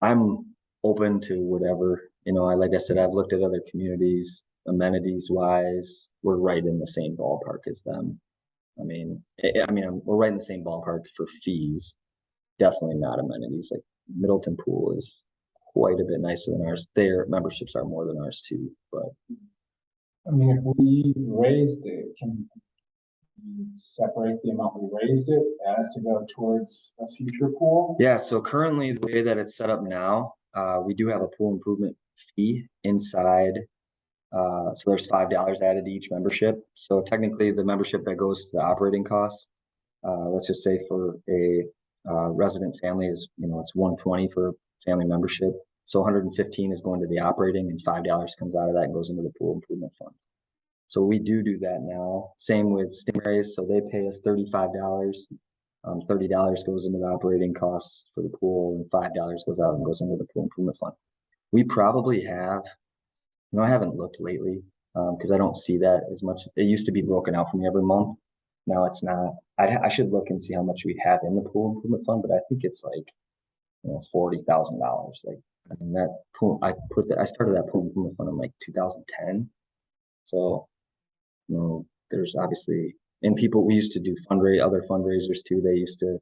I'm open to whatever, like I said, I've looked at other communities, amenities wise, we're right in the same ballpark as them. We're right in the same ballpark for fees, definitely not amenities. Like Middleton Pool is quite a bit nicer than ours. Their memberships are more than ours too, but if we raised it, can we separate the amount we raised it as to go towards a future pool? Yeah, so currently the way that it's set up now, we do have a pool improvement fee inside. So there's $5 added to each membership. So technically the membership that goes to the operating costs, let's just say for a resident family is, it's $120 for family membership. So $115 is going to the operating and $5 comes out of that and goes into the pool improvement fund. So we do that now. Same with Stingrays. So they pay us $35. $30 goes into the operating costs for the pool and $5 goes out and goes into the pool improvement fund. We probably have, I haven't looked lately because I don't see that as much. It used to be broken out for me every month. Now it's not. I should look and see how much we have in the pool improvement fund, but I think it's like, $40,000. Like, that pool, I started that pool improvement fund in like 2010. So, there's obviously, and we used to do other fundraisers too. They used to,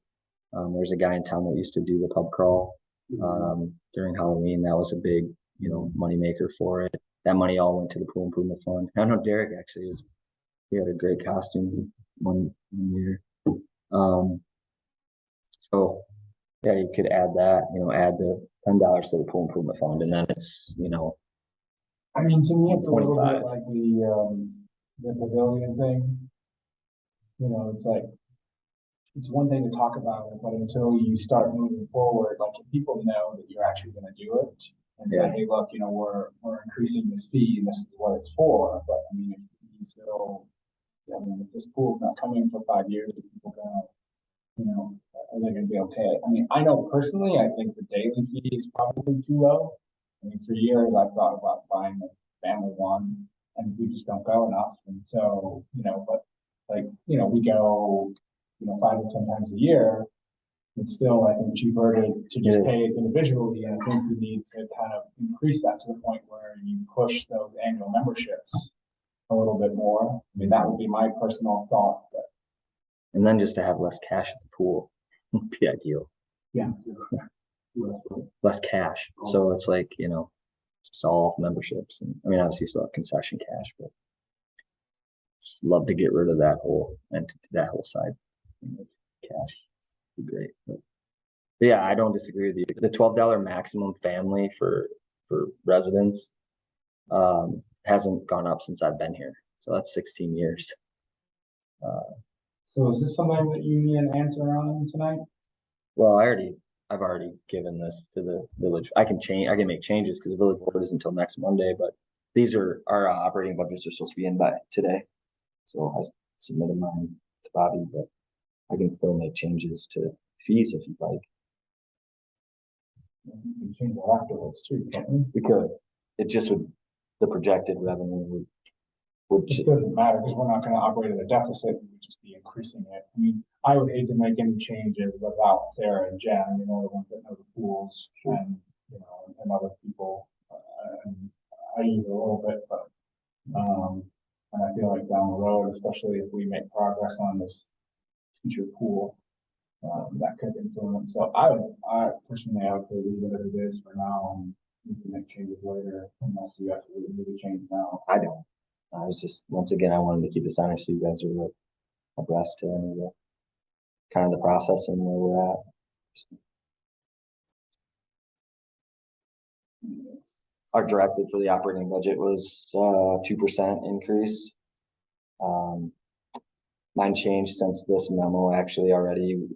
there's a guy in town that used to do the pub crawl during Halloween. That was a big, money maker for it. That money all went to the pool improvement fund. I know Derek actually he had a great costume one year. So yeah, you could add that, add the $10 to the pool improvement fund, and then it's, to me, it's a little bit like the pavilion thing. It's like, it's one thing to talk about it, but until you start moving forward, like if people know that you're actually going to do it and say, hey, look, we're increasing this fee and this is what it's for. But if you still, if this pool's not coming for 5 years, are people gonna, are they going to be okay? I know personally, I think the daily fee is probably too low. For years I've thought about buying a family one, and we just don't go enough. And so, but we go, 5 or 10 times a year. It's still, I think, cheaper to just pay it individually. And I think we need to kind of increase that to the point where you push those annual memberships a little bit more. That would be my personal thought. But And then just to have less cash at the pool would be ideal. Less cash. So it's like, just all memberships. And I mean, obviously still have concession cash, but just love to get rid of that whole side of cash. Would be great. But yeah, I don't disagree with you. The $12 maximum family for residents hasn't gone up since I've been here. So that's 16 years. So is this something that you need an answer on tonight? Well, I've already given this to the village. I can make changes because the village board is until next Monday, but these are our operating budgets are supposed to be in by today. So I submitted mine to Bobby, but I can still make changes to fees if you'd like. We can change it afterwards too, can't we? We could. It just would, the projected revenue would It doesn't matter because we're not going to operate at a deficit. We would just be increasing it. I mean, I would hate to make any changes without Sarah and Jen, the ones that know the pools and, and other people. And I use a little bit, but, and I feel like down the road, especially if we make progress on this future pool, that could influence. So I personally, I would say leave it as it is for now and we can make changes later unless you absolutely need to change now. I don't. I was just, once again, I wanted to keep this honest so you guys are abreast to any of the kind of the process and where we're at. Our directive for the operating budget was 2% increase. Mine changed since this memo actually already.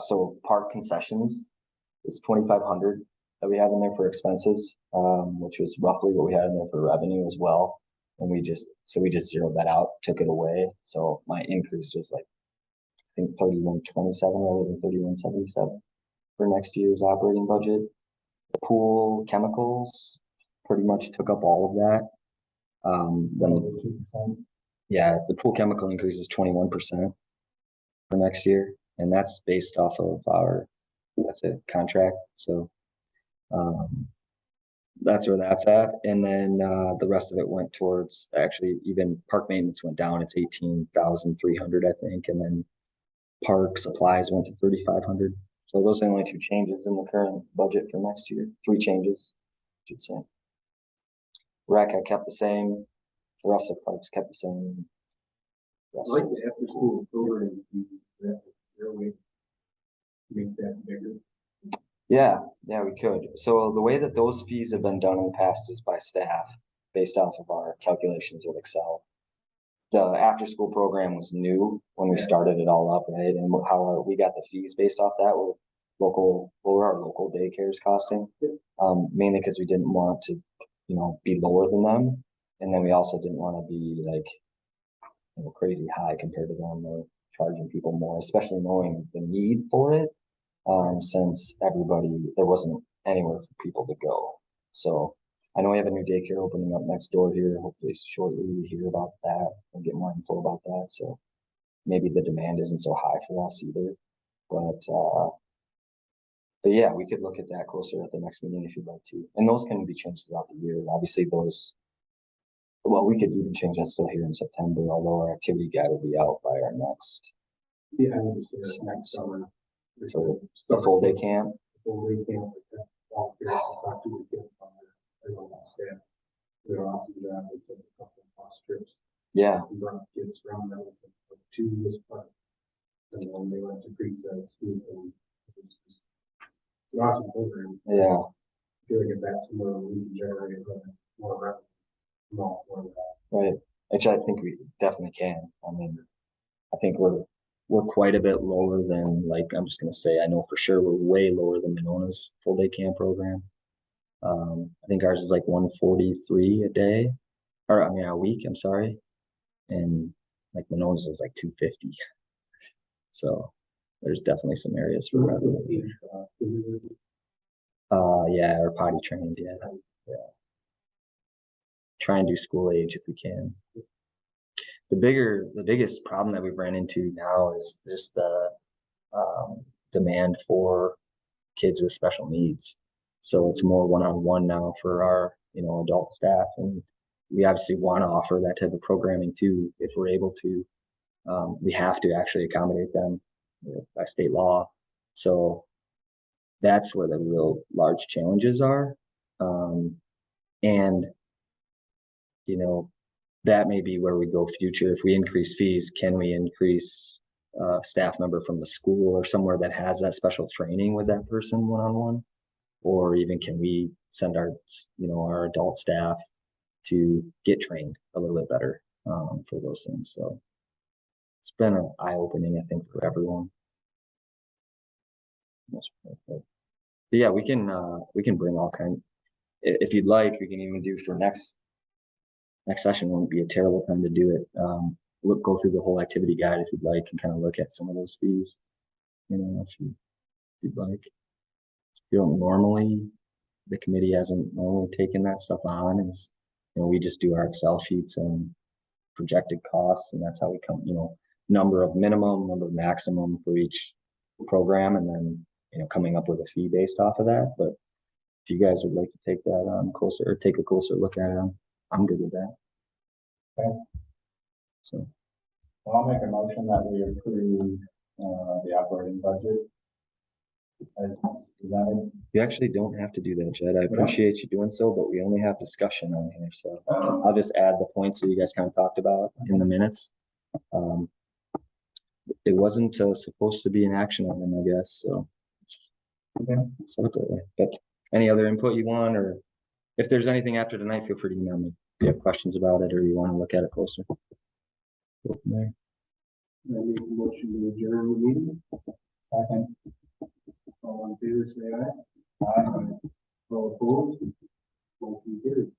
So park concessions is 2,500 that we have in there for expenses, which was roughly what we had in there for revenue as well. And we just zeroed that out, took it away. So my increase was like, I think 3127 rather than 3177 for next year's operating budget. The pool chemicals pretty much took up all of that. Yeah, the pool chemical increase is 21% for next year, and that's based off of that's a contract. So that's where that's at. And then the rest of it went towards, actually even park maintenance went down. It's 18,300, I think. And then park supplies went to 3,500. So those are the only two changes in the current budget for next year. 3 changes, I should say. Rec I kept the same. The rest of parks kept the same. I like the after school program fees. Is there a way to make that bigger? Yeah, we could. So the way that those fees have been done in the past is by staff, based off of our calculations with Excel. The after school program was new when we started it all up, right? And how we got the fees based off that were our local daycares costing, mainly because we didn't want to, be lower than them. And then we also didn't want to be like, crazy high compared to them or charging people more, especially knowing the need for it. Since there wasn't anywhere for people to go. So I know we have a new daycare opening up next door here. Hopefully shortly we hear about that and get more info about that. So maybe the demand isn't so high for us either. But yeah, we could look at that closer at the next meeting if you'd like to. And those can be changed throughout the year. Obviously we could even change that still here in September, although our activity guide will be out by our next. Yeah, I understand next summer. So the full day camp. Full day camp. Talk to the kids on their staff. They're awesome job. They took a couple of bus trips. Yeah. We brought kids from them to this park. And then they went to Creekside School. And it's an awesome program. Yeah. I feel like if that's more we can generate more revenue. Right. Which I think we definitely can. I mean, I think we're quite a bit lower than, like, I'm just going to say, I know for sure we're way lower than Monona's full day camp program. I think ours is like 143 a day, or I mean a week, I'm sorry. And like Monona's is like 250. So there's definitely some areas for revenue. Yeah, or potty trained, yeah. Try and do school age if we can. The biggest problem that we've ran into now is just the demand for kids with special needs. So it's more one-on-one now for our, adult staff. And we obviously want to offer that type of programming too, if we're able to. We have to actually accommodate them by state law. So that's where the real large challenges are. And, you know, that may be where we go future. If we increase fees, can we increase staff member from the school or somewhere that has that special training with that person one-on-one? Or even can we send our, our adult staff to get trained a little bit better for those things? So it's been an eye-opening, I think, for everyone. But yeah, we can bring all kinds. If you'd like, we can even do for next session. Wouldn't be a terrible time to do it. Go through the whole activity guide if you'd like, and kind of look at some of those fees. If you'd like. Normally, the committee hasn't normally taken that stuff on. Is we just do our Excel sheets and projected costs, and that's how we come. Number of minimum, number of maximum for each program, and then coming up with a fee based off of that. But if you guys would like to take that on closer, or take a closer look at it, I'm good with that. Okay. So I'll make a motion that we approve the operating budget as presented. you actually don't have to do that, Jed. I appreciate you doing so, but we only have discussion on here, so I'll just add the points that you guys kind of talked about in the minutes. It wasn't supposed to be an action item, I guess. So, but any other input you want, or if there's anything after tonight, feel free to email me if you have questions about it or you want to look at it closer. Go from there. I make a motion to adjourn the meeting. Second. All in favor, say aye. Aye. All opposed? Motion carries.